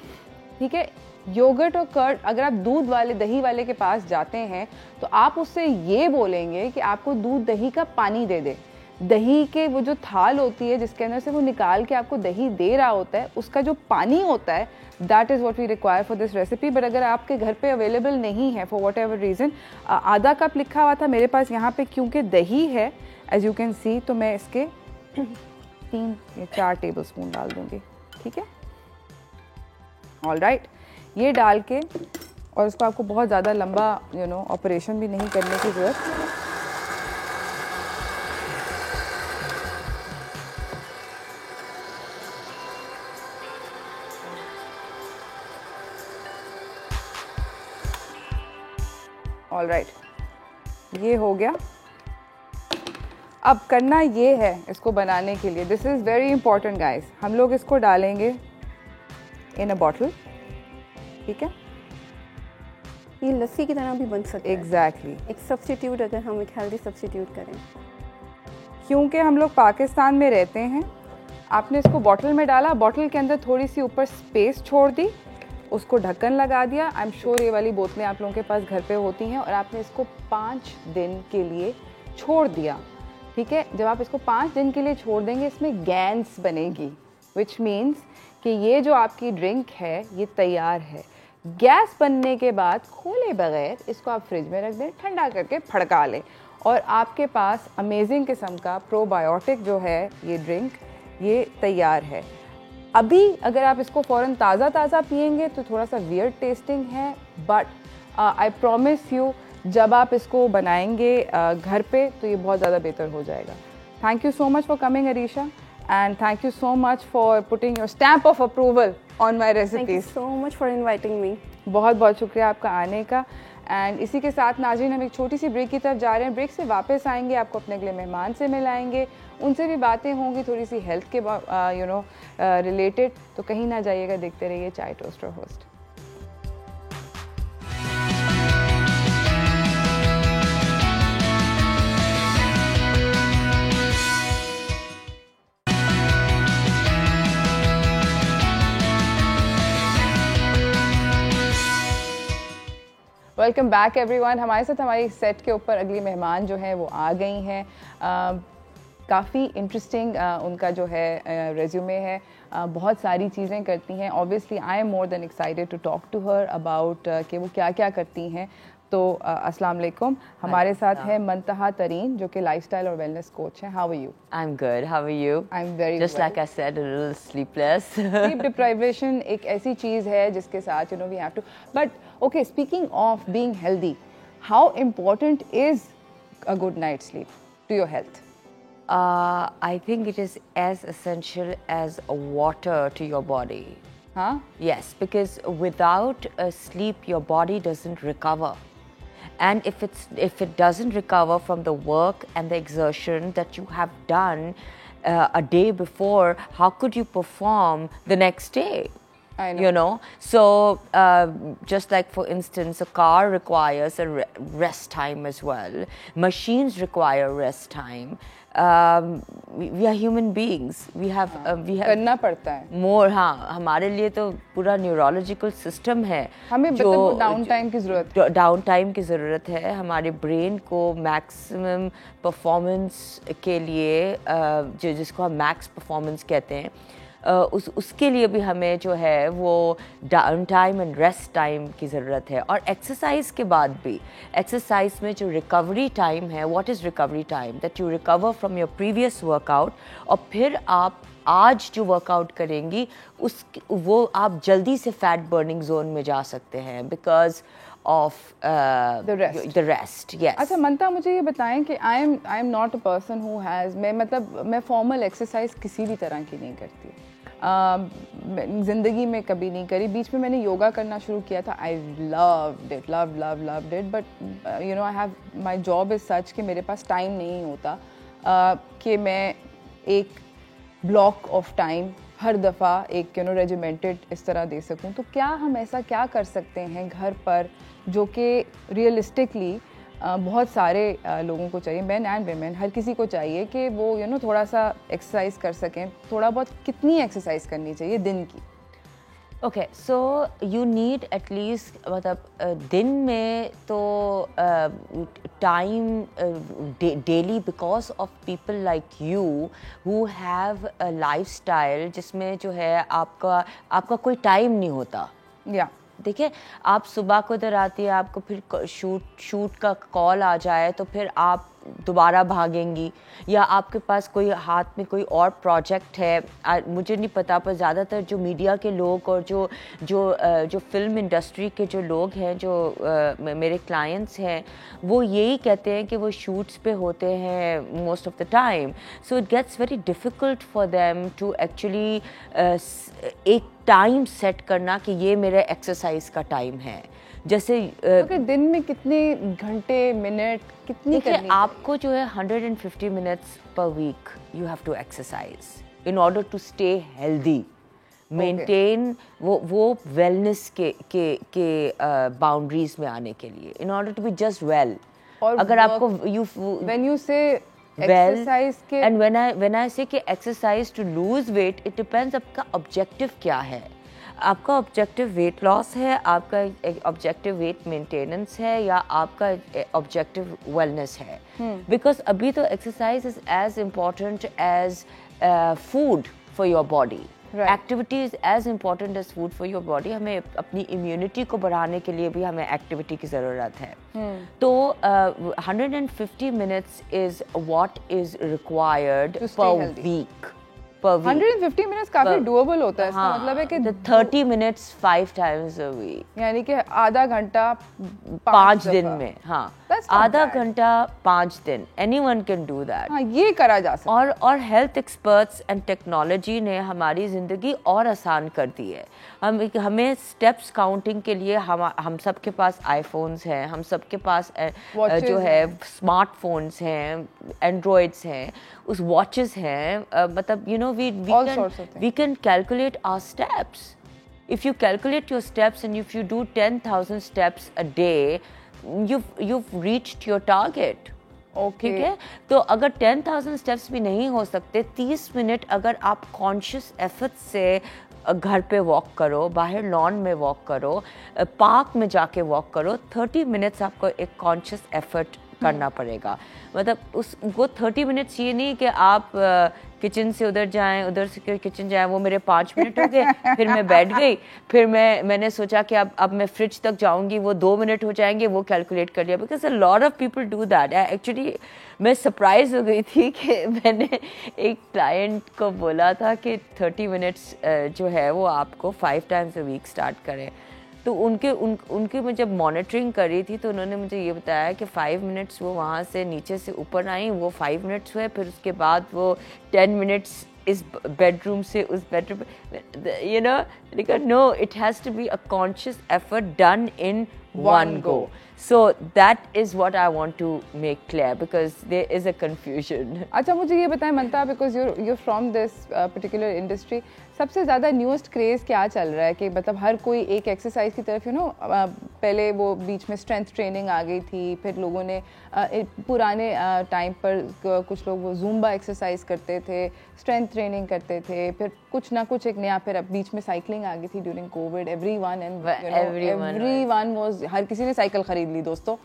ठीक है। योगर्ट और कर्ड, अगर आप दूध वाले दही वाले के पास जाते हैं तो आप उससे ये बोलेंगे कि आपको दूध दही का पानी दे दे। दही के वो जो थाल होती है जिसके अंदर से वो निकाल के आपको दही दे रहा होता है, उसका जो पानी होता है, that is what we require for this recipe. But अगर आपके घर पे अवेलेबल नहीं है फॉर वॉट एवर रीज़न, आधा कप लिखा हुआ था मेरे पास यहाँ पे, क्योंकि दही है एज यू कैन सी, तो मैं इसके 3 या 4 टेबल स्पून डाल दूँगी, ठीक है। ऑल राइट, ये डाल के, और इसको आपको बहुत ज़्यादा लंबा ऑपरेशन भी नहीं करने की ज़रूरत। ऑल राइट, ये हो गया। अब करना ये है इसको बनाने के लिए, this is very important guys, हम लोग इसको डालेंगे इन अ बॉटल, ठीक है।
ये लस्सी की तरह भी बन सकता है।
एग्जैक्टली,
एक सब्स्टिट्यूट, अगर हम एक हेल्दी सब्स्टिट्यूट करें।
क्योंकि हम लोग पाकिस्तान में रहते हैं, आपने इसको बॉटल में डाला, बॉटल के अंदर थोड़ी सी ऊपर स्पेस छोड़ दी, उसको ढक्कन लगा दिया। आई एम श्योर ये वाली बोतलें आप लोगों के पास घर पे होती हैं, और आपने इसको 5 दिन के लिए छोड़ दिया, ठीक है। जब आप इसको 5 दिन के लिए छोड़ देंगे, इसमें गैस बनेगी, विच मीन्स कि ये जो आपकी ड्रिंक है ये तैयार है। गैस बनने के बाद खोले बगैर इसको आप फ्रिज में रख दें, ठंडा करके फड़का लें, और आपके पास अमेजिंग किस्म का प्रोबायोटिक जो है ये ड्रिंक, ये तैयार है। अभी अगर आप इसको फ़ौरन ताज़ा पिएंगे तो थोड़ा सा वियर्ड टेस्टिंग है, बट आई प्रॉमिस यू जब आप इसको बनाएंगे घर पे तो ये बहुत ज़्यादा बेहतर हो जाएगा। Thank you so much for coming Arisha, and thank you so much for putting your stamp of approval on my recipes.
Thank you so much for inviting me.
बहुत बहुत शुक्रिया आपका आने का। एंड इसी के साथ नाज़रीन, हम एक छोटी सी ब्रेक की तरफ जा रहे हैं। ब्रेक से वापस आएंगे, आपको अपने अगले मेहमान से मिलाएंगे, उनसे भी बातें होंगी थोड़ी सी हेल्थ के रिलेटेड। तो कहीं ना जाइएगा, देखते रहिए चाय toaster host. Welcome back everyone. हमारे साथ हमारी सेट के ऊपर अगली मेहमान जो हैं वो आ गई हैं। काफ़ी इंटरेस्टिंग उनका जो है रेज्यूमे है, बहुत सारी चीज़ें करती हैं। Obviously I am more than excited to talk to her about कि वो क्या क्या करती हैं। तो अस्सलाम वालेकुम, हमारे साथ है मंतहा तरीन जो कि लाइफस्टाइल और वेलनेस कोच हैं। How are you?
I'm good. How are you?
I'm very
Just
well.
like I said, a little sleepless.
Sleep deprivation एक ऐसी चीज़ है जिसके साथ we have to. But okay, speaking of being healthy, how important is a good night's sleep to your health?
I think it is as essential as water to your body.
Huh?
Yes, because without sleep, your body doesn't recover. And if it doesn't recover from the work and the exertion that you have done, a day before, how could you perform the next day?
I know.
You know, so just like for instance, a car requires a rest time as well. Machines require rest time. We are human beings. We have
करना पड़ता है
more. हाँ, हमारे लिए तो पूरा neurological system है
हमें मतलब डाउन टाइम की ज़रूरत है
डाउन टाइम की ज़रूरत है हमारे ब्रेन को मैक्सिमम परफॉर्मेंस के लिए जिसको हम मैक्स परफॉर्मेंस कहते हैं उसके लिए भी हमें जो है वो down time and rest time की ज़रूरत है और एक्सरसाइज के बाद भी एक्सरसाइज में जो रिकवरी टाइम है what is recovery time that you recover from your previous workout और फिर आप आज जो वर्कआउट करेंगी वो आप जल्दी से फैट बर्निंग जोन में जा सकते हैं because of the rest. Yes.
अच्छा मंता मुझे ये बताएं कि I am not a person who has मैं फॉर्मल एक्सरसाइज किसी भी तरह की नहीं करती ज़िंदगी में कभी नहीं करी बीच में मैंने योगा करना शुरू किया था I loved it but you know I have my job is such कि मेरे पास टाइम नहीं होता कि मैं एक ब्लॉक ऑफ टाइम हर दफ़ा एक रेजिमेंटेड इस तरह दे सकूं तो क्या हम ऐसा क्या कर सकते हैं घर पर जो कि रियलिस्टिकली बहुत सारे लोगों को चाहिए मेन एंड वेमेन हर किसी को चाहिए कि वो थोड़ा सा एक्सरसाइज कर सकें थोड़ा बहुत कितनी एक्सरसाइज करनी चाहिए दिन की
okay so you need at least मतलब दिन में तो time daily because of people like you who have a lifestyle जिसमें जो है आपका कोई टाइम नहीं होता
या
देखिए आप सुबह को इधर आती है आपको फिर शूट का कॉल आ जाए तो फिर आप दोबारा भागेंगी या आपके पास कोई हाथ में कोई और प्रोजेक्ट है मुझे नहीं पता पर ज़्यादातर जो मीडिया के लोग और जो फिल्म इंडस्ट्री के जो लोग हैं जो मेरे क्लाइंट्स हैं वो यही कहते हैं कि वो शूट्स पे होते हैं most of the time so it gets very difficult for them to actually एक टाइम सेट करना कि ये मेरा एक्सरसाइज का टाइम है जैसे
दिन में कितने घंटे मिनट कितनी करनी
आपको जो है 150 minutes per week you have to exercise in order to stay healthy maintain वो वेलनेस के बाउंड्रीज में आने के लिए in order to be just well
और
अगर आपको
व्हेन यू से एक्सरसाइज के
एंड व्हेन आई से कि exercise to lose weight it depends आपका ऑब्जेक्टिव क्या है आपका ऑब्जेक्टिव वेट लॉस है आपका ऑब्जेक्टिव वेट मेंटेनेंस है या आपका ऑब्जेक्टिव वेलनेस है बिकॉज अभी तो exercise is as important as food for your body activity is as important as food for your body हमें अपनी इम्यूनिटी को बढ़ाने के लिए भी हमें एक्टिविटी की ज़रूरत है तो 150 minutes is what is required per week
150 minutes काफी डुएबल होता है इसका मतलब है कि
30 मिनट्स 5 टाइम्स अ वीक
यानी कि आधा घंटा
5 दिन में आधा घंटा 5 दिन एनीवन कैन डू दैट
ये करा जा सकता है
और हेल्थ एक्सपर्ट्स एंड टेक्नोलॉजी ने हमारी ज़िंदगी और आसान कर दी है हमें स्टेप्स काउंटिंग के लिए हम सब के पास आईफोन्स हैं हम सब के पास जो है स्मार्टफोन्स हैं एंड्रॉइड्स हैं उस वॉचेस हैं मतलब you know we can calculate our steps if you calculate your steps and if you do 10,000 steps a day you've reached your target ठीक है तो अगर 10,000 स्टेप्स भी नहीं हो सकते 30 मिनट अगर आप कॉन्शियस एफर्ट से घर पे वॉक करो बाहर लॉन में वॉक करो पार्क में जाके वॉक करो 30 मिनट्स आपको एक कॉन्शियस एफर्ट करना पड़ेगा मतलब वो 30 मिनट्स ये नहीं कि आप किचन से उधर जाएं उधर से किचन जाएं वो मेरे 5 मिनट हो गए फिर मैं बैठ गई फिर मैंने सोचा कि अब मैं फ्रिज तक जाऊंगी वो 2 मिनट हो जाएंगे वो कैलकुलेट कर लिया because a lot of people do that actually मैं सरप्राइज हो गई थी कि मैंने एक क्लाइंट को बोला था कि 30 मिनट्स जो है वो आपको 5 टाइम्स अ वीक स्टार्ट करें तो उनके मैं जब मॉनिटरिंग करी थी तो उन्होंने मुझे ये बताया कि 5 मिनट्स वो वहाँ से नीचे से ऊपर आई वो 5 मिनट्स हुए फिर उसके बाद वो 10 मिनट्स इस बेडरूम से उस bedroom you know no it has to be a conscious effort done in one go So that is what I want to make clear because there is a confusion.
अच्छा मुझे ये बताएं मंता, because you're from this particular industry, सबसे ज़्यादा newest craze क्या चल रहा है कि मतलब हर कोई एक एक्सरसाइज की तरफ पहले वो बीच में स्ट्रेंथ ट्रेनिंग आ गई थी, फिर लोगों ने पुराने टाइम पर कुछ लोग वो ज़ूम्बा एक्सरसाइज करते थे, स्ट्रेंथ ट्रेनिंग करते थे, फिर कुछ ना कुछ एक नया, फिर अब बीच में साइकिलिंग आ गई थी ड्यूरिंग कोविड, एवरीवन वाज, हर किसी ने साइकिल खरीद ली दोस्तों।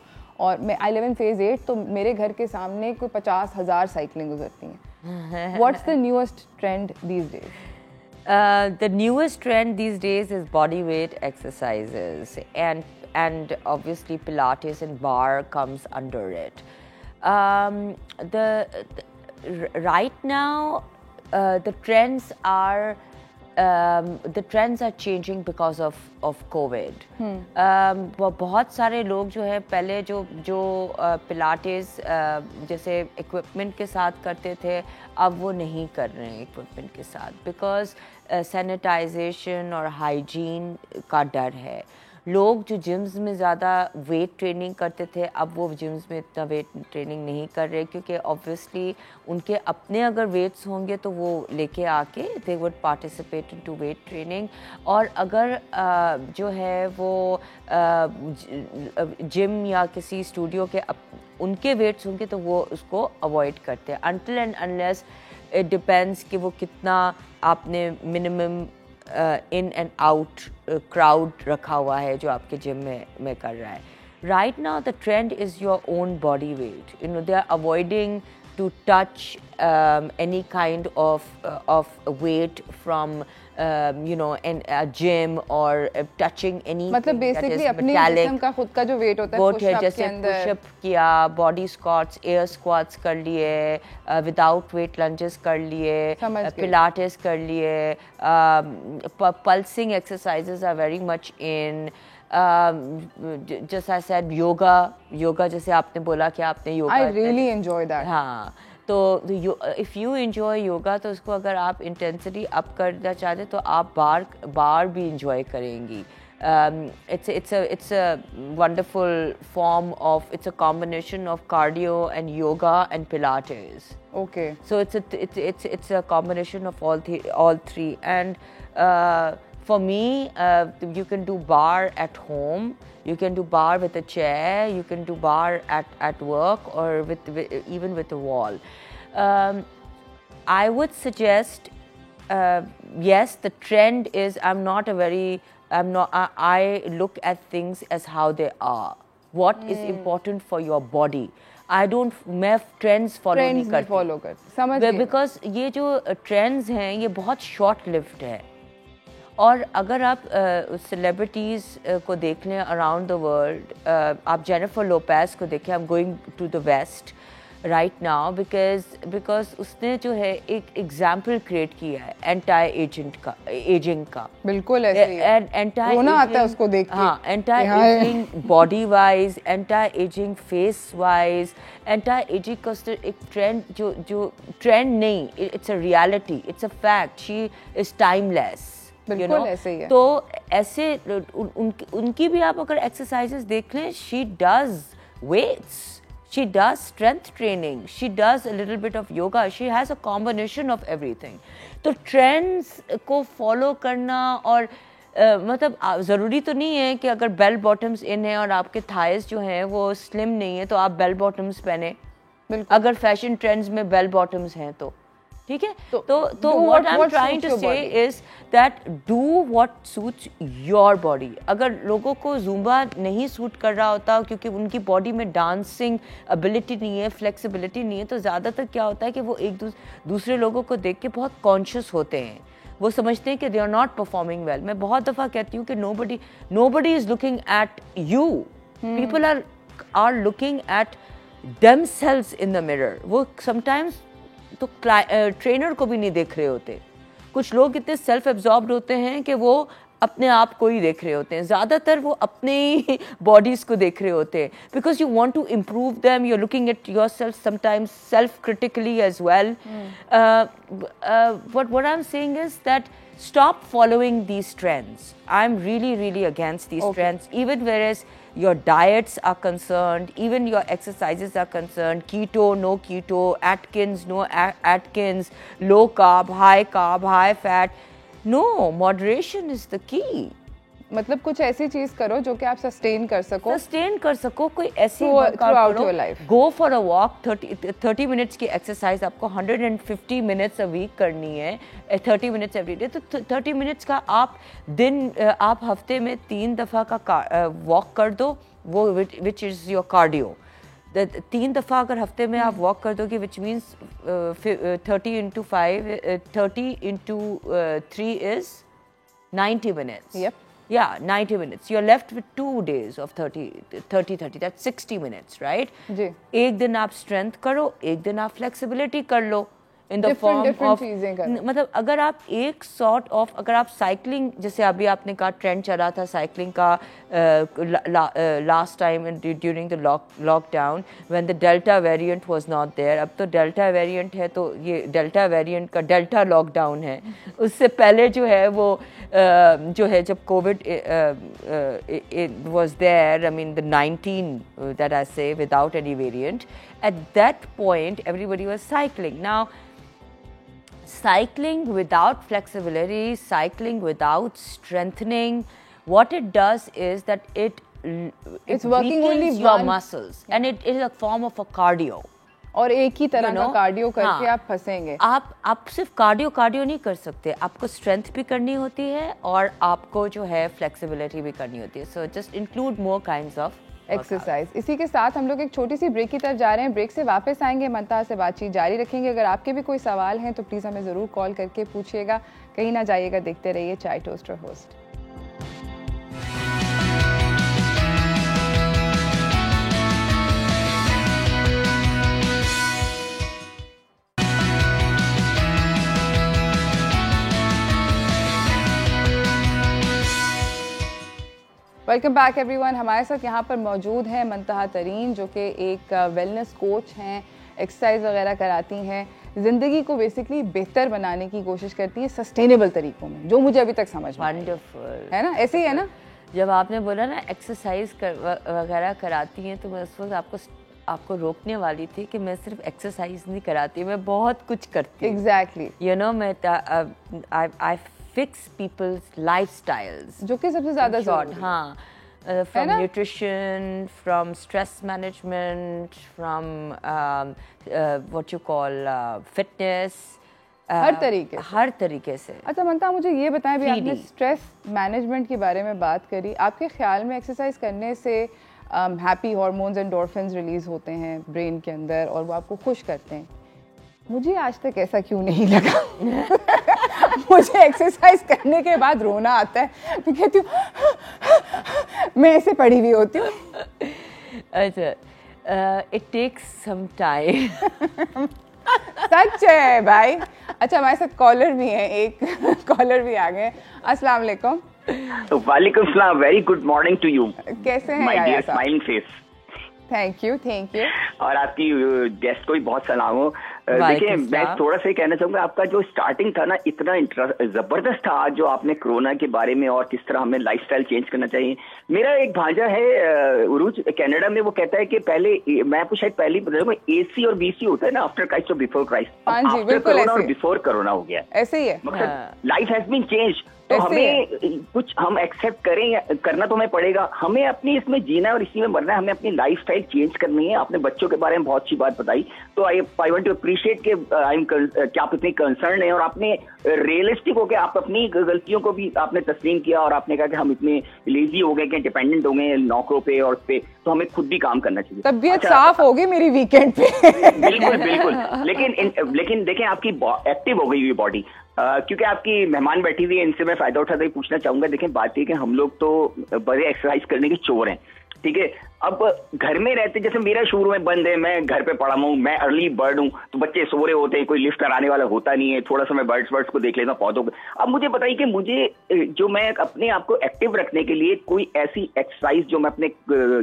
और मैं आई लिव इन फेज 8, तो मेरे घर के सामने कोई 50,000 साइकिलिंग गुजरती हैं। What's the newest trend these days?
The newest trend these days is body weight exercises, and obviously Pilates and bar comes under it. Right now the trends are changing because of COVID. बहुत सारे लोग जो है पहले जो Pilates जैसे equipment के साथ करते थे, अब वो नहीं कर रहे हैं इक्विपमेंट के साथ, बिकॉज सैनिटाइजेशन और हाइजीन का डर है। लोग जो जिम्स में ज़्यादा वेट ट्रेनिंग करते थे, अब वो जिम्स में इतना वेट ट्रेनिंग नहीं कर रहे, क्योंकि ऑब्वियसली उनके अपने अगर वेट्स होंगे तो वो लेके आके they would participate in to weight training. और अगर जो है वो जिम या किसी स्टूडियो के उनके वेट्स होंगे तो वो उसको अवॉइड करते हैं, until and unless it depends कि वो कितना आपने minimum in and out crowd रखा हुआ है जो आपके जिम में कर रहा है। Right now the trend is your own body weight, you know, they are avoiding to touch any kind of weight from you know in a gym or touching anything
मतलब basically अपने जिस्म का खुद का जो weight होता है
pushup जैसे पुशअप किया, बॉडी स्क्वाट्स, एयर स्क्वाट्स कर लिए, विदाउट वेट लंजेस कर लिए, पिलाटेस कर लिए, pulsing exercises are very much in, just I said yoga जैसे आपने बोला कि आपने yoga,
I really enjoy that.
हाँ, तो if you enjoy योगा तो उसको अगर आप इंटेंसिटी अप करना चाहते तो आप बार भी enjoy करेंगी. It's a wonderful form of, it's a combination of cardio and yoga and Pilates.
Okay.
So it's a combination of all three, and for me, you can do bar at home, you can do bar with a chair, you can do bar at work, or even with a wall. I would suggest, yes, the trend is, I look at things as how they are. What is important for your body. मैं trends follow नहीं करती,
समझ गई,
because ये जो trends हैं ये बहुत शॉर्ट लिव्ड है। और अगर आप सेलिब्रिटीज़ को देख लें अराउंड द वर्ल्ड, आप जेनिफर लोपेज को देखें, I am going to the west right now because उसने जो है एक एग्जाम्पल क्रिएट किया है एंटी एजिंग का।
बिल्कुल ऐसे रोना आता है उसको देख के।
हाँ, anti ageing body wise, anti ageing face wise, anti ageing का एक ट्रेंड जो ट्रेंड नहीं, it's a reality, it's a fact, she is timeless.
बिल्कुल ऐसे ही है।
तो ऐसे उनकी भी आप अगर एक्सरसाइजेस देख लें, she does weights, she does strength training, she does a little bit of yoga, she has a combination of everything. तो ट्रेंड्स को फॉलो करना और मतलब ज़रूरी तो नहीं है कि अगर बेल बॉटम्स इन है और आपके थाइज जो हैं वो स्लिम नहीं है तो आप बेल बॉटम्स पहने, अगर फैशन ट्रेंड्स में बेल बॉटम्स हैं तो ठीक है। तो what I'm trying to say is that do what suits your body. अगर लोगों को ज़ुम्बा नहीं सूट कर रहा होता क्योंकि उनकी बॉडी में डांसिंग एबिलिटी नहीं है, फ्लेक्सिबिलिटी नहीं है, तो ज़्यादातर क्या होता है कि वो एक दूसरे लोगों को देख के बहुत कॉन्शियस होते हैं, वो समझते हैं कि they are not performing well. मैं बहुत दफ़ा कहती हूँ कि nobody is looking at you, people are looking at themselves in the mirror. वो sometimes तो ट्रेनर को भी नहीं देख रहे होते। कुछ लोग इतने सेल्फ एब्जॉर्ब्ड होते हैं कि वो अपने आप को ही देख रहे होते हैं, ज़्यादातर वो अपने ही बॉडीज़ को देख रहे होते हैं, because you want to improve them, you are looking at yourself sometimes self critically as well. What I'm saying is that stop following these trends. I'm really against these trends, even whereas your diets are concerned, even your exercises are concerned, keto, no keto, Atkins, no Atkins, low carb, high fat. No, moderation is the key.
मतलब कुछ ऐसी चीज करो जो कि आप sustain कर सको,
कोई ऐसी
throughout your life.
Go for a walk, 30 minutes की एक्सरसाइज आपको 150 मिनट्स अ वीक करनी है, 30 मिनट्स एवरी डे. तो 30 मिनट्स का आप हफ्ते में 3 दफ़ा का वॉक कर दो, वो विच इज़ योर कार्डियो. 3 दफ़ा अगर हफ्ते में आप वॉक कर दोगे, which means 30 into 5, 30 into 3 is 90 minutes.
Yep.
Yeah, 90 minutes. You're left with 2 days of 30. That's 60 minutes, right?
जी.
एक दिन आप strength करो, एक दिन आप flexibility कर लो. In the form of मतलब अगर आप एक sort of, अगर आप cycling, जैसे अभी आपने कहा ट्रेंड चला था cycling का last time during the lockdown when the delta variant was not there. अब तो delta variant है, तो ये delta variant का delta lockdown है. उससे पहले जो है वो जो है जब COVID it was there, I mean the 19 that I say without any variant, at that point everybody was cycling. Now cycling without flexibility, cycling without strengthening, what it does is that it
working only
your muscles, and it is a form of a cardio.
और एक ही तरह का cardio करके आप फंसेंगे.
आप सिर्फ cardio नहीं कर सकते, आपको स्ट्रेंथ भी करनी होती है और आपको जो है फ्लेक्सिबिलिटी भी करनी होती है. So just include more kinds of
exercise. इसी के साथ हम लोग एक छोटी सी ब्रेक की तरफ जा रहे हैं. ब्रेक से वापस आएंगे, मंतहा से बातचीत जारी रखेंगे. अगर आपके भी कोई सवाल हैं तो प्लीज़ हमें ज़रूर कॉल करके पूछिएगा. कहीं ना जाइएगा, देखते रहिए चाय टोस्ट और होस्ट. Welcome back everyone. हमारे साथ यहाँ पर मौजूद है मंतहा तरीन, जो कि एक वेलनेस कोच हैं, एक्सरसाइज वगैरह कराती हैं, ज़िंदगी को बेसिकली बेहतर बनाने की कोशिश करती हैं सस्टेनेबल तरीक़ों में, जो मुझे अभी तक समझ में
वंडरफुल
है ना. ऐसे ही है ना.
जब आपने बोला ना एक्सरसाइज वगैरह कराती हैं, तो मैं उस वक्त आपको रोकने वाली थी कि मैं सिर्फ एक्सरसाइज नहीं कराती, मैं बहुत कुछ करती हूँ.
एग्जैक्टली.
यू नो, मैं आई fix people's lifestyles,
जो कि सबसे ज़्यादा ज़रूरी है.
हाँ, from nutrition, from stress management, from what you call fitness, हर तरीके से.
अच्छा मंतहा, मुझे ये बताएं, भी आपने स्ट्रेस मैनेजमेंट के बारे में बात करी. आपके ख्याल में एक्सरसाइज करने से हैप्पी हार्मोन्स एंडोर्फिन्स रिलीज होते हैं ब्रेन के अंदर और वो आपको खुश करते हैं. मुझे आज तक ऐसा क्यों नहीं लगा. मुझे एक्सरसाइज करने के बाद रोना आता है. मैं कहती हूँ मैं ऐसे पड़ी हुई होती हूँ.
अच्छा, इट टेक्स सम टाइम.
सच है भाई. अच्छा, हमारे साथ कॉलर भी हैं, एक कॉलर भी आ गए. अस्सलाम वालेकुम.
वालेकुम सलाम. Very good morning to you.
कैसे हैं
my dear smiling face.
Thank you.
और आपकी गेस्ट को भी बहुत सलाम हो. देखिए, मैं थोड़ा सा कहना चाहूंगा, आपका जो स्टार्टिंग था ना, इतना जबरदस्त था जो आपने कोरोना के बारे में और किस तरह हमें लाइफस्टाइल चेंज करना चाहिए. मेरा एक भांजा है उरूज, कनाडा में, वो कहता है कि पहले, मैं आपको शायद पहले बताऊंगा, AC और BC होता है ना, आफ्टर क्राइस्ट और बिफोर क्राइस्ट. आफ्टर कोरोना और बिफोर कोरोना हो गया.
ऐसे ही है.
मतलब लाइफ हैज बीन चेंज. तो हमें कुछ हम एक्सेप्ट करें या करना तो हमें पड़ेगा. हमें अपनी इसमें जीना है और इसी में मरना है. हमें अपनी लाइफस्टाइल चेंज करनी है. आपने बच्चों के बारे में बहुत अच्छी बात बताई, तो आई वांट टू अप्रिशिएट के क्या आप इतने कंसर्न है और आपने रियलिस्टिक हो गया. आप अपनी गलतियों को भी आपने तस्लीम किया और आपने कहा कि हम इतने लेजी हो गए कि डिपेंडेंट हो गए नौकरों पे और पे, तो हमें खुद भी काम करना चाहिए.
तबीयत साफ होगी मेरी वीकेंड पे.
बिल्कुल. लेकिन देखें, आपकी एक्टिव हो गई हुई बॉडी, क्योंकि आपकी मेहमान बैठी हुई है, इनसे मैं फायदा उठाते हुए पूछना चाहूंगा. देखें, बात ये कि हम लोग तो बड़े एक्सरसाइज करने के चोर हैं ठीक है। अब घर में रहते, जैसे मेरा शुरू में बंद है, मैं घर पे पड़ा हूँ, मैं अर्ली बर्ड हूँ, तो बच्चे सो रहे होते हैं, कोई लिफ्ट कराने वाला होता नहीं है, थोड़ा सा मैं बर्ड्स को देख लेता हूँ, पौधों को। अब मुझे बताइए कि मुझे जो मैं अपने आप को एक्टिव रखने के लिए कोई ऐसी एक्सरसाइज जो मैं अपने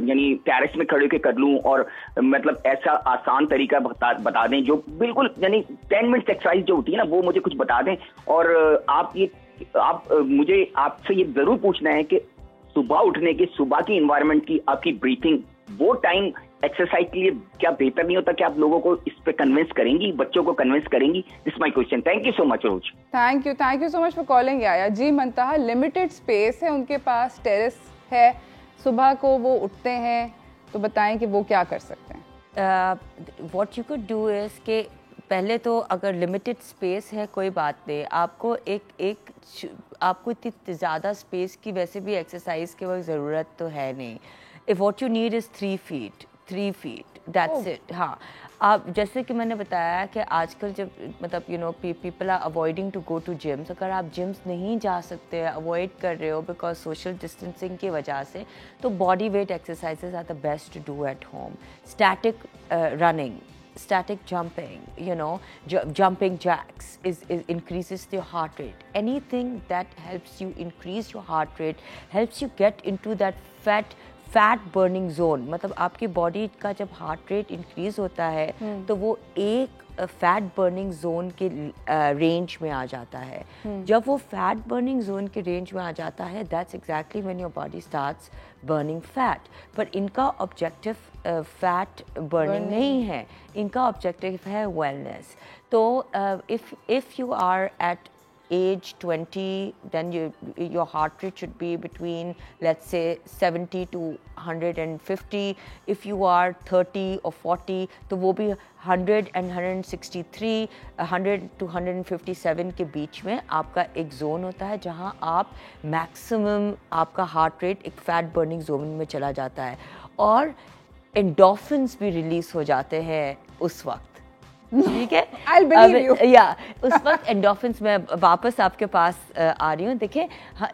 यानी टेरेस में खड़े होकर कर लूँ, और मतलब ऐसा आसान तरीका बता दें जो बिल्कुल यानी 10 मिनट्स एक्सरसाइज जो होती है ना, वो मुझे कुछ बता दें। और मुझे आपसे ये जरूर पूछना है कि सुबह उठने की, सुबह की एनवायरनमेंट की, आपकी ब्रीथिंग, वो टाइम एक्सरसाइज के लिए क्या बेहतर नहीं होता? कि आप लोगों को इस पे कन्विंस करेंगी, बच्चों को कन्विंस करेंगी? This my question. Thank you so much रोज।
Thank you so much for calling आया जी। मंतहा लिमिटेड स्पेस है उनके पास, टेरेस है, सुबह को वो उठते हैं, तो बताएं कि वो क्या कर सकते हैं।
What you could do is कि पहले तो अगर लिमिटेड स्पेस है कोई बात नहीं, आपको आपको इतनी ज़्यादा स्पेस की वैसे भी एक्सरसाइज की वक्त ज़रूरत तो है नहीं। If what you need is 3 feet, that's it. हाँ, आप जैसे कि मैंने बताया कि आजकल जब मतलब people are avoiding to go to gyms, अगर आप जिम्स नहीं जा सकते, अवॉइड कर रहे हो बिकॉज सोशल डिस्टेंसिंग की वजह से, तो body weight exercises are the best to do at home. Static running, static jumping, jumping jacks is increases your heart rate. Anything that helps you increase your heart rate helps you get into that fat burning zone. मतलब आपकी body का जब heart rate increase होता है तो वो एक fat burning zone के रेंज में आ जाता है। जब वो फैट बर्निंग जोन के रेंज में आ जाता है, that's exactly when your body starts burning fat. पर इनका ऑब्जेक्टिव फैट बर्निंग नहीं है, इनका ऑब्जेक्टिव है वेलनेस। तो if you are at age 20, then your heart rate should be between, let's say, 70 to 150. If you are 30 or 40, तो वो भी 100 and 163, 100 to 157 के बीच में आपका एक जोन होता है जहाँ आप मैक्सिमम आपका हार्ट रेट एक फैट बर्निंग जोन में चला जाता है, और एंडोर्फिन्स भी रिलीज हो जाते हैं उस वक्त। ठीक है,
I'll believe you.
उस वक्त एंडोर्फिन्स में वापस आपके पास आ रही हूँ। देखिए,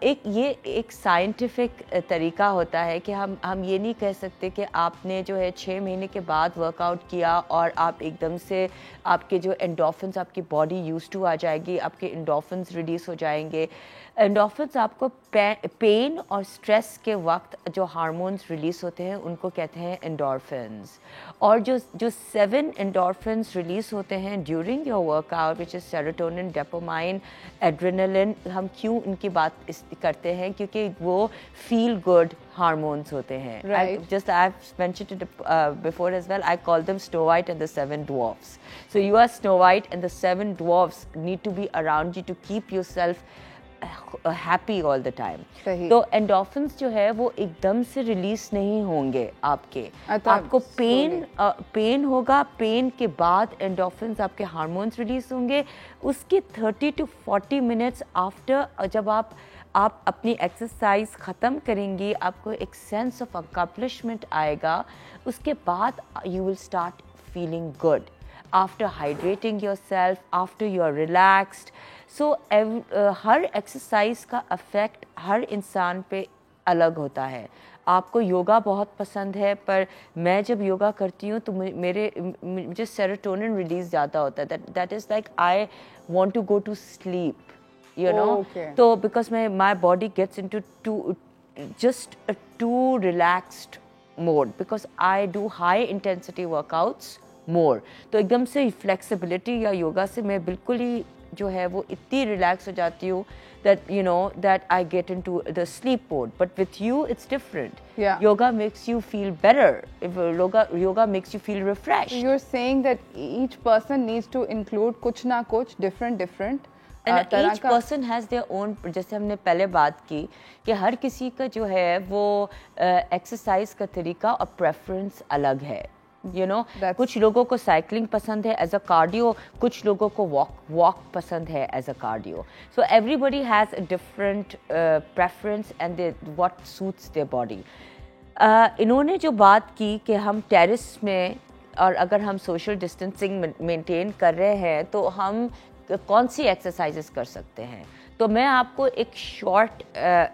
ये एक साइंटिफिक तरीका होता है कि हम ये नहीं कह सकते कि आपने जो है 6 महीने के बाद वर्कआउट किया और आप एकदम से आपके जो एंडोर्फिन्स, आपकी बॉडी यूज टू आ जाएगी, आपके एंडोर्फिन्स रिलीज हो जाएंगे। एंडोर्फिन्स आपको पेन और स्ट्रेस के वक्त जो हार्मोन्स रिलीज होते हैं उनको कहते हैं एंडोर्फिन्स। और जो 7 एंडोर्फिन्स रिलीज होते हैं during your workout, which is serotonin, dopamine, adrenaline, हम क्यों इनकी बात करते हैं? क्योंकि वो फील गुड हार्मोन्स होते हैं। Just I've mentioned it before as well. I call them Snow White and the 7 dwarfs. So you are Snow White and the 7 dwarfs need to be around you to keep yourself happy all the time. तो endorphins जो है वो एकदम से release नहीं होंगे आपके, आपको पेन होगा, पेन के बाद एंडोर्फिन्स आपके हार्मोन्स रिलीज होंगे। उसके 30 to 40 मिनट्स आफ्टर, जब आप अपनी एक्सरसाइज ख़त्म करेंगी, आपको एक सेंस ऑफ अकम्प्लिशमेंट आएगा। उसके बाद you will start feeling good after hydrating yourself, after you are relaxed. So हर एक्सरसाइज का इफ़ेक्ट हर इंसान पे अलग होता है। आपको योगा बहुत पसंद है, पर मैं जब योगा करती हूँ तो मुझे सेरोटोनिन रिलीज ज़्यादा होता है। That is like I want to go to sleep, you know. So because my body gets into too relaxed mode, because I do high intensity workouts more. तो एकदम से flexibility या योगा से मैं बिल्कुल ही जो है वो इतनी relax हो जाती हूँ that I get into the sleep mode. But with you it's different.
Yeah.
Yoga makes you feel better. If yoga makes you feel refreshed.
So you're saying that each person needs to include कुछ ना कुछ different
And each person has their own, जैसे हमने पहले बात की कि हर किसी का जो है वो एक्सरसाइज का तरीका और प्रेफरेंस अलग है। कुछ लोगों को साइकिलिंग पसंद है एज अ कार्डियो, कुछ लोगों को वॉक पसंद है as a cardio. So everybody has a different preference and what suits their body. इन्होंने जो बात की कि हम टेरेस में, और अगर हम सोशल डिस्टेंसिंग मेंटेन कर रहे हैं तो हम कौन सी एक्सरसाइजेस कर सकते हैं, तो तो मैं आपको एक शॉर्ट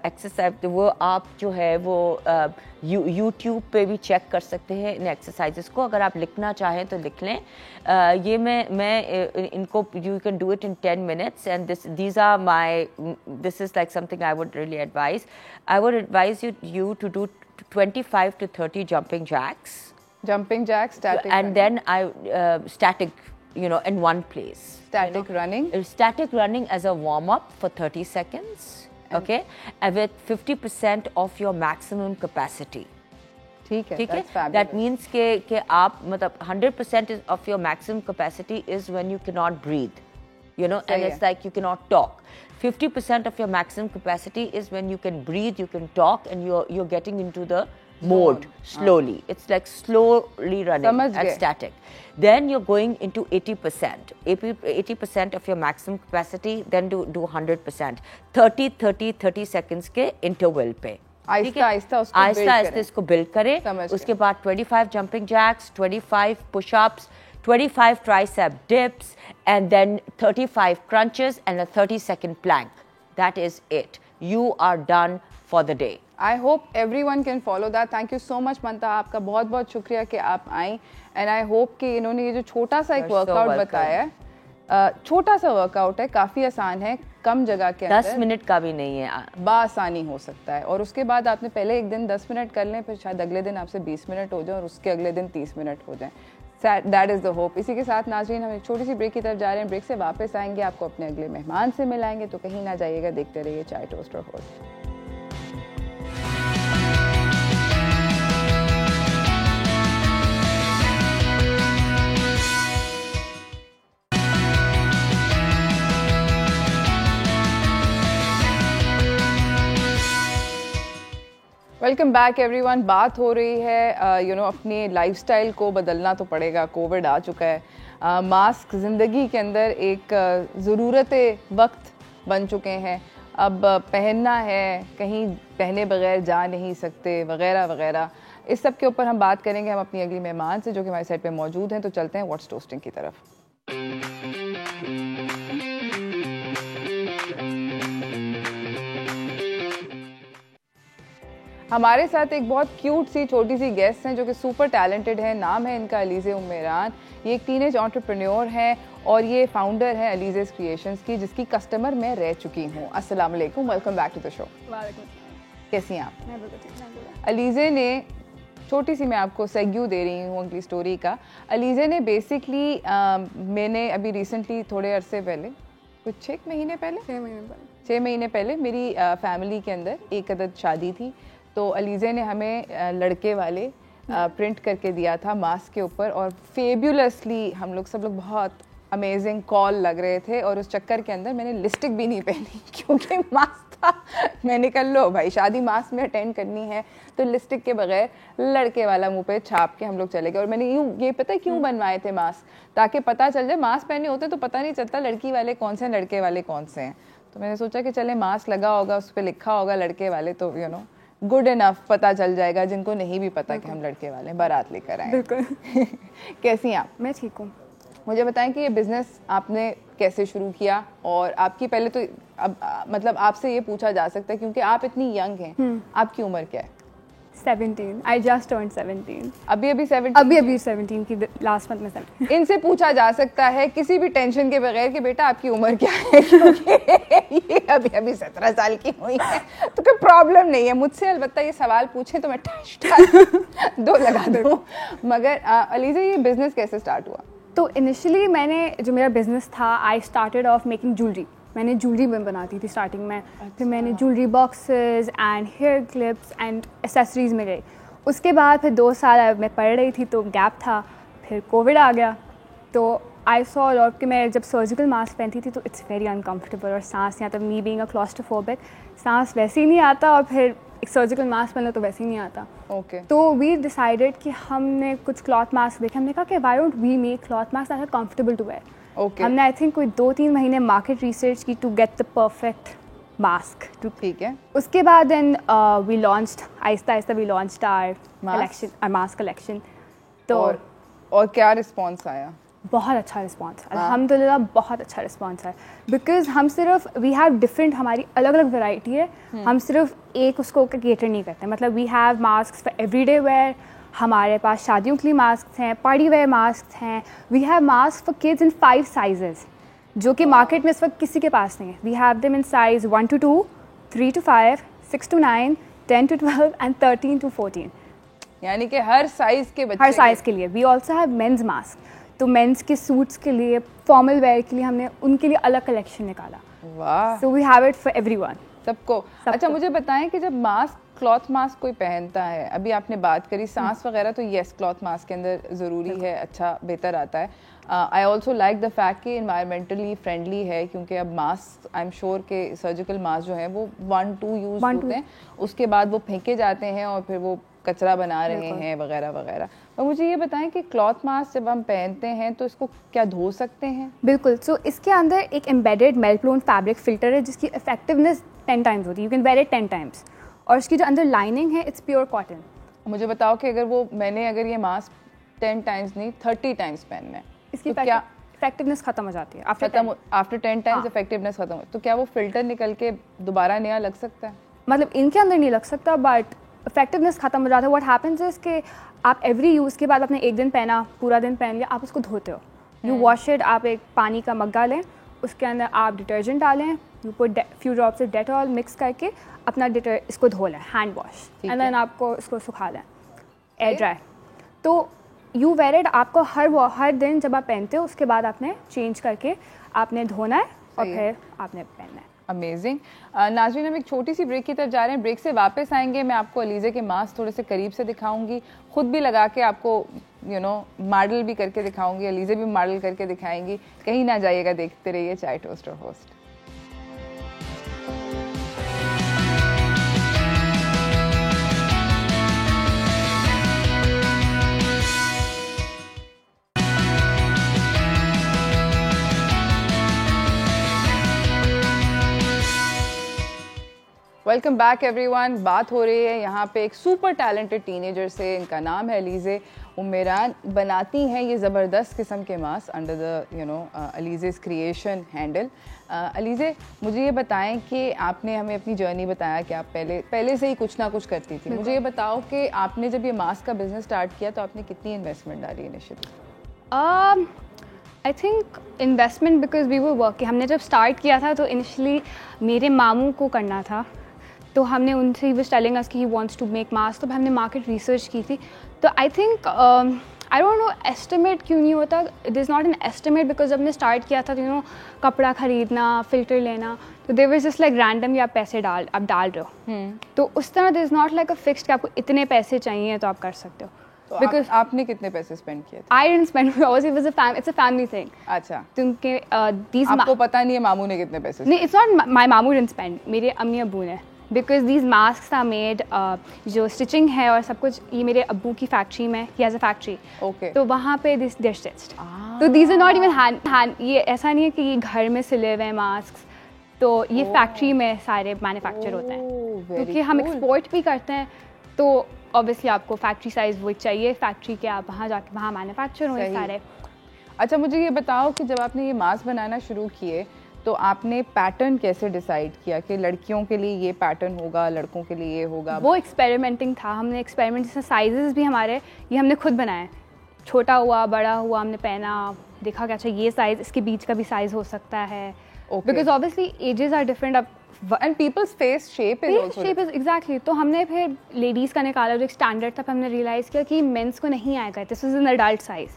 एक्सरसाइज, वो आप जो है वो यूट्यूब पे भी चेक कर सकते हैं इन एक्सरसाइजेस को। अगर आप लिखना चाहें तो लिख लें। ये मैं इनको, you can do it in 10 minutes and these are my, this is like something I would really advise. I would advise you to do 25 to 30 jumping jacks.
Jumping jacks, static
and
running.
then static, in one place.
Static running.
Static running as a warm up for 30 seconds. Okay, and with 50% of your maximum capacity.
ठीक है,
that's fabulous. That means कि आप मतलब 100% of your maximum capacity is when you cannot breathe, and it's like you cannot talk. 50% of your maximum capacity is when you can breathe, you can talk, and you're getting into the mode slowly. It's like slowly running at static. Then you're going into 80%. 80% of your maximum capacity. Then do 100%. 30 seconds के interval पे. आहिस्ता इसको build करें. उसके बाद 25 jumping jacks, 25 push-ups, 25 tricep dips, and then 35 crunches and a 30-second plank. That is it. You are done for the day.
I hope everyone can follow that. Thank you so much मंता, आपका बहुत बहुत शुक्रिया कि आप आई। And I hope कि इन्होंने ये जो छोटा सा एक वर्कआउट बताया है, छोटा सा वर्कआउट है, काफ़ी आसान है, कम जगह के अंदर
10 मिनट का भी नहीं है,
बासानी हो सकता है। और उसके बाद आपने पहले एक दिन 10 मिनट कर लें, फिर शायद अगले दिन आपसे 20 मिनट हो जाए और उसके अगले दिन 30 मिनट हो जाए। That is the hope. इसी के साथ नाज़रीन, हम एक छोटी सी ब्रेक की तरफ जा रहे हैं। ब्रेक से वापस आएंगे, आपको अपने अगले मेहमान से मिलाएंगे, तो कहीं ना जाइएगा, देखते रहिए चाय टोस्ट और होस्ट। Welcome back everyone. बात हो रही है अपनी लाइफस्टाइल को बदलना तो पड़ेगा, कोविड आ चुका है। मास्क ज़िंदगी के अंदर एक ज़रूरत वक्त बन चुके हैं। अब पहनना है, कहीं पहने बगैर जा नहीं सकते, वगैरह वगैरह। इस सब के ऊपर हम बात करेंगे हम अपनी अगली मेहमान से, जो कि हमारे साइड पे मौजूद हैं। तो चलते हैं व्हाट्स टोस्टिंग की तरफ। हमारे साथ एक बहुत क्यूट सी छोटी सी गेस्ट हैं, जो कि सुपर टैलेंटेड है। नाम है इनका अलीज़े उम्मेरान। ये एक टीनेज एंटरप्रेन्योर हैं और ये फाउंडर हैं अलीज़ेज़ क्रिएशंस की, जिसकी कस्टमर मैं रह चुकी हूँ। अस्सलाम वालेकुम, welcome back to the show. कैसी हैं आप?
मैं बिल्कुल ठीक।
अलीज़े ने छोटी सी, मैं आपको सेग्यू दे रही हूँ अगली स्टोरी का। अलीज़े ने बेसिकली मैंने अभी रिसेंटली थोड़े अरसे पहले, कुछ 6 महीने पहले मेरी फैमिली के अंदर एक अदद शादी थी। तो अलीज़े ने हमें लड़के वाले प्रिंट करके दिया था मास्क के ऊपर, और फेब्युलसली हम लोग सब लोग बहुत अमेजिंग कॉल लग रहे थे। और उस चक्कर के अंदर मैंने लिपस्टिक भी नहीं पहनी क्योंकि मास्क था। मैंने कहा लो भाई, शादी मास्क में अटेंड करनी है तो लिपस्टिक के बगैर लड़के वाला मुंह पे छाप के हम लोग चले गए। और मैंने ये पता है क्यों बनवाए थे मास्क, ताकि पता चल जाए, मास्क पहने होते तो पता नहीं चलता लड़की वाले कौन से हैं, लड़के वाले कौन से हैं। तो मैंने सोचा कि चले मास्क लगा होगा, उस पर लिखा होगा लड़के वाले, तो गुड इनफ पता चल जाएगा जिनको नहीं भी पता कि हम लड़के वाले बारात लेकर आए।
बिल्कुल।
कैसी हैं आप?
मैं ठीक हूँ।
मुझे बताएं कि ये बिजनेस आपने कैसे शुरू किया, और आपकी पहले तो अब मतलब आपसे ये पूछा जा सकता है क्योंकि आप इतनी यंग हैं, आपकी उम्र क्या है?
17। I just turned 17।
अभी
17 की लास्ट मंथ में 17।
इनसे पूछा जा सकता है किसी भी टेंशन के बगैर कि बेटा आपकी उम्र क्या है, क्योंकि ये अभी 17 साल की हुई है, तो कोई प्रॉब्लम नहीं है। मुझसे अलबत्ता ये सवाल पूछे तो मैं दो लगा दूँ। मगर अलीज़े, ये बिजनेस कैसे स्टार्ट हुआ?
तो इनिशियली मैंने, जो मेरा बिजनेस था, I started off making jewellery. मैंने ज्वेलरी में बनाती थी स्टार्टिंग में। फिर मैंने jewellery boxes and hair clips and accessories में गई। उसके बाद फिर 2 साल मैं पढ़ रही थी तो गैप था, फिर कोविड आ गया। तो आई सॉ लॉट कि मैं जब सर्जिकल मास्क पहनती थी तो इट्स वेरी अनकम्फर्टेबल, और सांस नहीं आता। मी बीइंग अ क्लॉस्ट्रोफोबिक, सांस वैसे ही नहीं आता, और फिर एक सर्जिकल मास्क पहन लो तो वैसे ही नहीं आता।
ओके।
तो वी डिसाइडेड कि हमने कुछ क्लॉथ मास्क देखे। हमने कहा कि why don't we make cloth mask that are comfortable to wear.
Okay.
हमने आई थिंक कोई 2-3 महीने मार्केट रिसर्च की to get the perfect mask.
ठीक है।
उसके बाद देन वी लॉन्च्ड, आहिस्ता we launched our collection, our mask collection. तो
और क्या रिस्पॉन्स आया?
बहुत अच्छा रिस्पॉन्स है, अल्हम्दुलिल्लाह बहुत अच्छा रिस्पॉन्स है। बिकॉज हम सिर्फ वी हैव डिफरेंट, हमारी अलग अलग वैरायटी है, हम सिर्फ एक उसको केटर नहीं करते। मतलब we have mask for everyday wear, हमारे पास शादियों के लिए मास्क हैं, पार्टी वेयर मास्क हैं, we have mask for kids in 5 sizes जो कि मार्केट में इस वक्त किसी के पास नहीं है। We have them in size 1 to 2, 3 to 5, 6 to 9, 10 to 12 and 13 to 14।
यानी कि हर साइज के बच्चे,
हर साइज़ के लिए। We also have men's mask, तो मेंस के सूट्स के लिए, फॉर्मल वेयर के लिए हमने उनके लिए अलग कलेक्शन निकाला।
वाह,
so we have it for everyone,
सबको। अच्छा मुझे बताएं कि जब मास्क, क्लॉथ मास्क कोई पहनता है, अभी आपने बात करी सांस वगैरह, तो येस क्लॉथ मास्क के अंदर ज़रूरी है, अच्छा बेहतर आता है। I also like the fact कि इन्वायरमेंटली फ्रेंडली है, क्योंकि अब मास्क आई एम श्योर के सर्जिकल मास्क जो है वो 1-2 यूज़ होते हैं, उसके बाद वो फेंके जाते हैं और फिर वो कचरा बना रहे हैं वगैरह वगैरह। और मुझे ये बताएं कि क्लॉथ मास्क जब हम पहनते हैं तो इसको क्या धो सकते हैं?
बिल्कुल। सो इसके अंदर एक embedded melt blown fabric filter है जिसकी इफेक्टिवनेस 10 टाइम्स होती है, you can where it 10 times. और इसकी जो अंदर लाइनिंग है इट्स प्योर कॉटन।
मुझे बताओ कि अगर ये मास्क 10 टाइम्स नहीं 30 टाइम्स पहनना है,
इसकी
तो क्या
इफेक्टिवनेस खत्म हो जाती है
आफ्टर 10 टाइम्स इफेक्टिवनेस खत्म हो, तो क्या वो फिल्टर निकल के दोबारा नया लग सकता है?
मतलब इनके अंदर नहीं लग सकता, बट इफेक्टिवनेस खत्म हो जाता है। व्हाट हैपेंस इज कि आप एवरी यूज़ के बाद आपने एक दिन पहना, पूरा दिन पहन लिया, आप उसको धोते हो, यू वॉश इट। आप एक पानी का मग्गा लें, उसके अंदर आप डिटर्जेंट डालें, you put few drops of Dettol mix करके अपना इसको धो लें, हैंड वॉश, एंड देन आपको इसको सुखा लें एयर ड्राई। तो यू वेयर इट, आपको हर दिन जब आप पहनते हो उसके बाद आपने चेंज करके आपने धोना है और फिर आपने पहनना है।
अमेजिंग। नाज़रीन, हम एक छोटी सी ब्रेक की तरफ जा रहे हैं, ब्रेक से वापस आएंगे, मैं आपको अलीज़े के मास्क थोड़े से करीब से दिखाऊंगी, खुद भी लगा के आपको मॉडल भी करके दिखाऊंगी, अलीज़े भी मॉडल करके दिखाएंगी। कहीं ना जाइएगा, देखते रहिए चाय टोस्ट और होस्ट। Welcome back everyone. बात हो रही है यहाँ पे एक सुपर टैलेंटेड टीनेजर से, इनका नाम है अलीज़े उमेरान। बनाती हैं ये ज़बरदस्त किस्म के mask under the Alizeh's creation handle. Alizeh, मुझे ये बताएं कि आपने हमें अपनी जर्नी बताया कि आप पहले से ही कुछ ना कुछ करती थी। मुझे ये बताओ कि आपने जब ये मास्क का बिजनेस स्टार्ट किया तो आपने कितनी इन्वेस्टमेंट डाली initially?
I think investment because we were working. हमने जब स्टार्ट किया था तो इनिशियली मेरे मामू को करना था, तो हमने उनसे ही वाज टेलिंग अस कि he wants to make mask, तो हमने मार्केट रिसर्च की थी। तो I think I don't know estimate क्यों नहीं होता, it is not an estimate because जब हमने स्टार्ट किया था तो कपड़ा ख़रीदना, फ़िल्टर लेना, तो there was just like randomly आप पैसे डाल रहे हो। तो उस तरह there is not like a fixed कि आपको इतने पैसे चाहिए तो आप कर सकते हो।
तो बिकॉज आपने कितने पैसे स्पेंड किए थे?
I didn't spend, it's a family thing.
अच्छा,
क्योंकि
आपको पता नहीं है मामू ने कितने पैसे?
नहीं, इट्स नॉट माई मामू डिडंट स्पेंड, मेरे अम्मी अब्बू ने। Because these mask are made, जो स्टिचिंग है और सब कुछ ये मेरे अब्बू की फैक्ट्री में, he has a factory.
Okay.
तो वहाँ पे दिस देयर स्टिच्ड, तो these are not even hand, ये ऐसा नहीं है कि ये घर में सिले हुए मास्क, तो ये फैक्ट्री में सारे मैन्युफैक्चर होते हैं। क्योंकि हम एक्सपोर्ट भी करते हैं, तो ऑब्वियसली आपको फैक्ट्री साइज वो चाहिए, फैक्ट्री के आप वहाँ जाके वहाँ मैन्युफैक्चर होंगे सारे।
अच्छा, मुझे ये बताओ कि जब आपने ये मास्क बनाना शुरू किए तो आपने पैटर्न कैसे डिसाइड किया कि लड़कियों के लिए ये पैटर्न होगा, लड़कों के लिए ये होगा?
वो एक्सपेरिमेंटिंग था, हमने एक्सपेरिमेंट, जैसे साइजेस भी हमारे ये हमने खुद बनाए, छोटा हुआ बड़ा हुआ, हमने पहना, देखा कि अच्छा ये साइज़, इसके बीच का भी साइज़ हो सकता है, because obviously ages are different. अब
and people's face shape is
exactly. तो हमने फिर लेडीज़ का निकाला जो एक स्टैंडर्ड था, फिर हमने रियलाइज़ किया कि मेंस को नहीं आएगा, this is an adult size.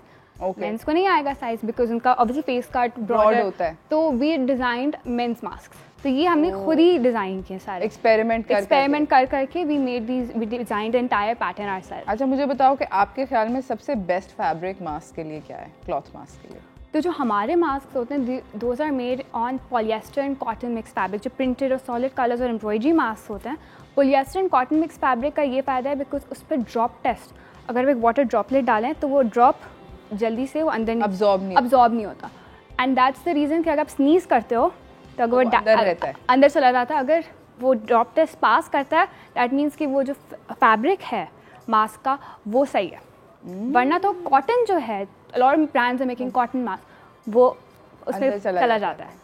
Men's को नहीं आएगा साइज बिकॉज उनका ऑब्वियसली फेस कट ब्रॉड होता है, तो वी डिजाइंड मेंस मास्क। तो ये हमने खुद ही डिजाइन किए सारे, एक्सपेरिमेंट कर करके we made these, we designed entire pattern ourselves.
अच्छा, मुझे बताओ कि आपके ख्याल में सबसे बेस्ट फैब्रिक मास्क के लिए क्या है, क्लॉथ मास्क के लिए?
तो जो हमारे मास्क होते हैं those are made on polyester and cotton mix fabric. जो प्रिंटेड और सॉलिड कलर्स और एम्ब्रॉयडरी मास्क होते हैं, polyester and cotton mix fabric का ये फ़ायदा है बिकॉज उस पर ड्रॉप टेस्ट, अगर वो एक वाटर ड्रॉपलेट डालें तो वो ड्रॉप जल्दी से वो अंदर अब्जॉर्ब नहीं होता। एंड दैट्स द रीज़न कि अगर आप स्नीज करते हो तो अगर वो अंदर चला जाता है, अगर वो ड्रॉप टेस्ट पास करता है दैट मीन्स कि वो जो फैब्रिक है मास्क का वो सही है। वरना तो कॉटन जो है lot of brands are making cotton mask, वो उसमें
अंदर
चला जाता है।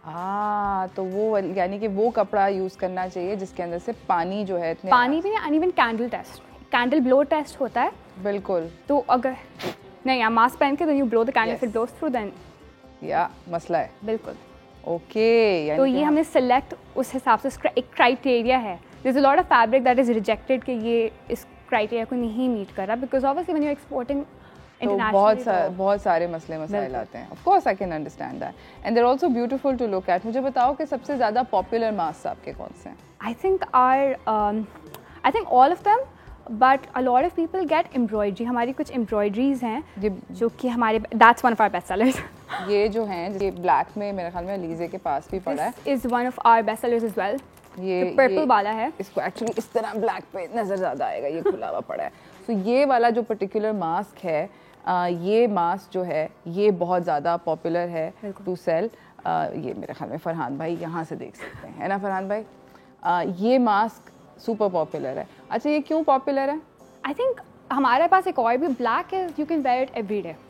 हाँ, तो वो यानी कि वो कपड़ा यूज़ करना चाहिए जिसके अंदर से पानी जो है इतने
पानी भी नहीं, even candle test, candle blow test होता है।
बिल्कुल।
तो अगर नहीं आप मास्क पहन के, तो you blow the candle,
Yes.
फिर ब्लोस थ्रू, देन
या मसला है।
बिल्कुल।
ओके,
तो ये हमने सेलेक्ट उस हिसाब से एक क्राइटेरिया है। There is a lot of fabric that is rejected कि ये इस क्राइटेरिया को नहीं मीट कर रहा, because obviously when you exporting
तो बहुत सारे मसले मसाइल आते हैं। Of course I can understand that, and they're also beautiful to look at. मुझे बताओ कि सबसे ज़्यादा पॉपुलर मास्क आपके कौन से हैं?
I think all of them, but a lot of people get embroidery. हमारी कुछ एम्ब्रॉयडरीज हैं जो कि हमारे, that's one of our best sellers.
ये जो हैं, ये ब्लैक में मेरे ख्याल में अलीज़े के पास भी पड़ा है।
Is one of our best sellers as well.
ये
पर्पल वाला है,
इसको एक्चुअली इस तरह ब्लैक पे नज़र ज़्यादा आएगा, ये खुला हुआ पड़ा है। तो ये वाला जो पर्टिकुलर मास्क है, ये मास्क जो है ये बहुत ज़्यादा पॉपुलर है टू सेल। ये मेरे ख्याल में फरहान भाई यहाँ से देख सकते हैं, है ना फरहान भाई? ये मास्क सुपर पॉपुलर है। अच्छा, ये क्यों पॉपुलर है?
आई थिंक हमारे पास एक और भी ब्लैक है, you can where it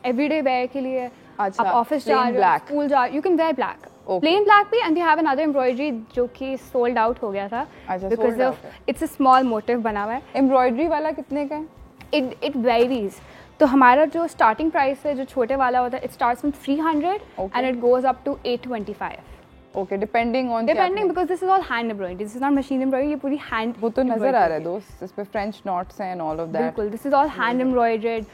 everyday where के लिए।
अच्छा,
आप ऑफिस जा रहे हो, स्कूल जा रहे हो, you can wear black, plain black भी, and we have another embroidery जो कि सोल्ड आउट हो गया था because of it's a small motif बना हुआ है।
एम्ब्रॉयडरी वाला कितने का है?
It varies. तो हमारा जो स्टार्टिंग प्राइस है, जो छोटे वाला होता है, it starts from 300 and it goes up to 825।
Okay, depending
because this is all hand embroidery, this is not machine embroidery, ये पूरी हैंड।
वो तो नजर आ रहा है दोस्त, इस पे फ्रेंच नॉट्स हैं एंड ऑल ऑफ दैट।
बिल्कुल, this is all hand embroidered,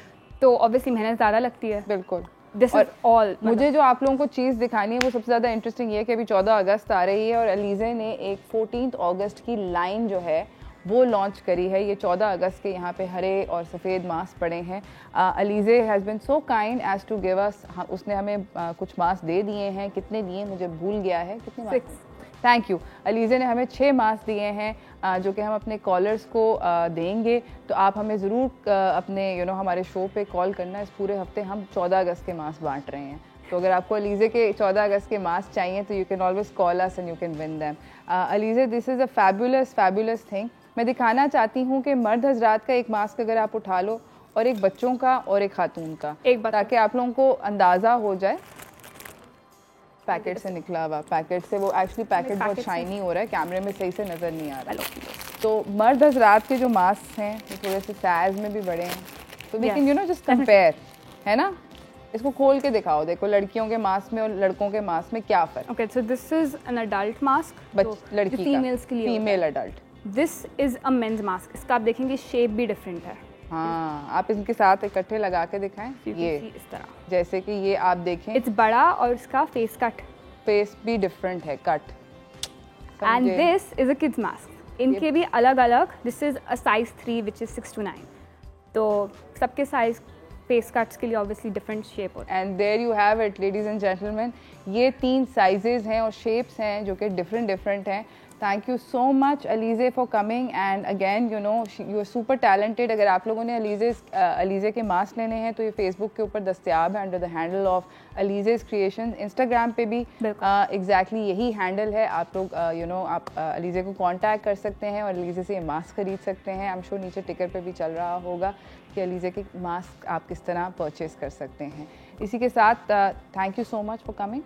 तो ऑब्वियसली मेहनत ज़्यादा लगती है।
बिल्कुल।
This is all.
मुझे जो आप लोगों को चीज़ दिखानी है वो सबसे ज़्यादा इंटरेस्टिंग ये है कि अभी 14 अगस्त आ रही है और अलीज़े ने एक 14 अगस्त की लाइन जो है वो लॉन्च करी है। ये 14 अगस्त के यहाँ पे हरे और सफ़ेद मास्क पड़े हैं। Alizeh has been so kind as to give us, उसने हमें कुछ मास्क दे दिए हैं। कितने दिए मुझे भूल गया है, कितने मास्क? Thank you. अलीज़े ने हमें 6 मास्क दिए हैं जो कि हम अपने कॉलर्स को देंगे। तो आप हमें ज़रूर अपने हमारे शो पे कॉल करना। इस पूरे हफ्ते हम 14 अगस्त के मास्क बांट रहे हैं, तो अगर आपको अलीज़े के 14 अगस्त के मास्क चाहिए तो you can always call us and you can win them. Alizeh, this is a fabulous thing. मैं दिखाना चाहती हूँ कि मर्द हजरात का एक मास्क अगर आप उठा लो और एक बच्चों का और एक खातून का, ताकि आप लोगों को अंदाज़ा हो जाए। पैकेट से निकला हुआ, पैकेट से वो एक्चुअली पैकेट बहुत शाइनी हो रहा है, कैमरे में सही से नज़र नहीं आ रहा। तो मर्द हजरात के जो मास्क हैं वो थोड़े से साइज में भी बड़े हैं, तो वी कैन जस्ट कंपेयर, है ना? इसको खोल के दिखाओ, देखो लड़कियों के मास्क में और लड़कों के मास्क में क्या फ़र्क।
Okay, so this is an adult mask,
लड़की का,
फीमेल्स के लिए
female adult.
This is a men's mask, इसका आप देखेंगे शेप भी डिफरेंट है।
हाँ, आप इनके साथ इकट्ठे लगा के दिखाएं, ये
इस तरह,
जैसे कि ये आप देखें,
इट्स बड़ा और इसका फेस कट,
फेस भी डिफरेंट है, cut.
And this is a kids mask, इनके भी अलग अलग। This is a size 3 which is 6 to 9, तो सबके साइज फेस कट्स के लिए ऑब्वियसली डिफरेंट शेप होता है।
And there you have it ladies and gentleman, ये 3 साइजेस हैं और शेप्स हैं जो कि डिफरेंट हैं। Thank you so much Alizeh for coming, and again you are super talented. अगर आप लोगों ने अलीज़े के मास्क लेने हैं तो ये फेसबुक के ऊपर दस्तियाब है under the handle of Alizeh's creation. Instagram पे भी एग्जैक्टली यही हैंडल है। आप लोग आप अलीज़े को कांटेक्ट कर सकते हैं और अलीज़े से ये मास्क खरीद सकते हैं। आई एम श्योर नीचे टिकर पे भी चल रहा होगा कि अलीज़े के मास्क आप किस तरह परचेज़ कर सकते हैं। इसी के साथ thank you so much for coming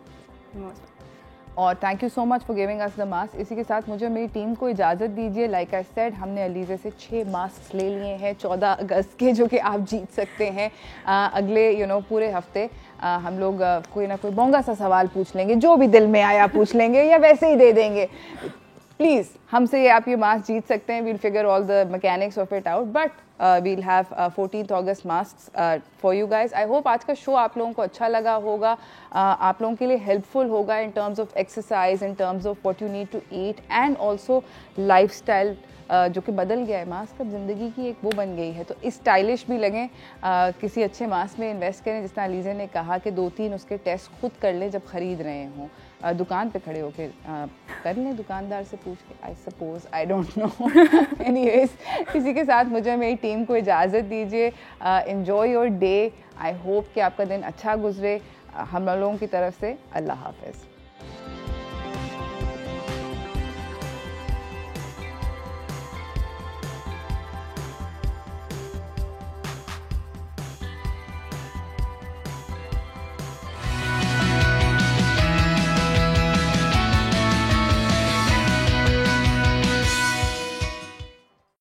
और thank you so much for giving us the mask. इसी के साथ मुझे मेरी टीम को इजाज़त दीजिए। लाइक आई सेड, हमने अलीज़े से 6 मास्क ले लिए हैं 14 अगस्त के, जो कि आप जीत सकते हैं अगले पूरे हफ्ते। हम लोग कोई ना कोई बोंगा सा सवाल पूछ लेंगे, जो भी दिल में आया पूछ लेंगे या वैसे ही दे देंगे। प्लीज़ हमसे आप ये मास्क जीत सकते हैं। We'll figure all the mechanics of it out, but we'll have 14 August mask for you guys. I hope आज का शो आप लोगों को अच्छा लगा होगा, आप लोगों के लिए हेल्पफुल होगा in terms of exercise, in terms of what you need to eat, and also lifestyle जो कि बदल गया है। मास्क अब ज़िंदगी की एक वो बन गई है, तो इस स्टाइलिश भी लगें। किसी अच्छे मास्क में इन्वेस्ट करें, जिस तरह अलीज़े ने कहा कि 2-3 उसके टेस्ट खुद कर लें जब ख़रीद रहे हों। दुकान पे खड़े होकर कर लें दुकानदार से पूछ के, I suppose, I don't no. Anyways, इसी के साथ मुझे मेरी टीम को इजाज़त दीजिए। Enjoy your day. I hope कि आपका दिन अच्छा गुजरे। हम लोगों की तरफ से अल्लाह हाफ़िज़।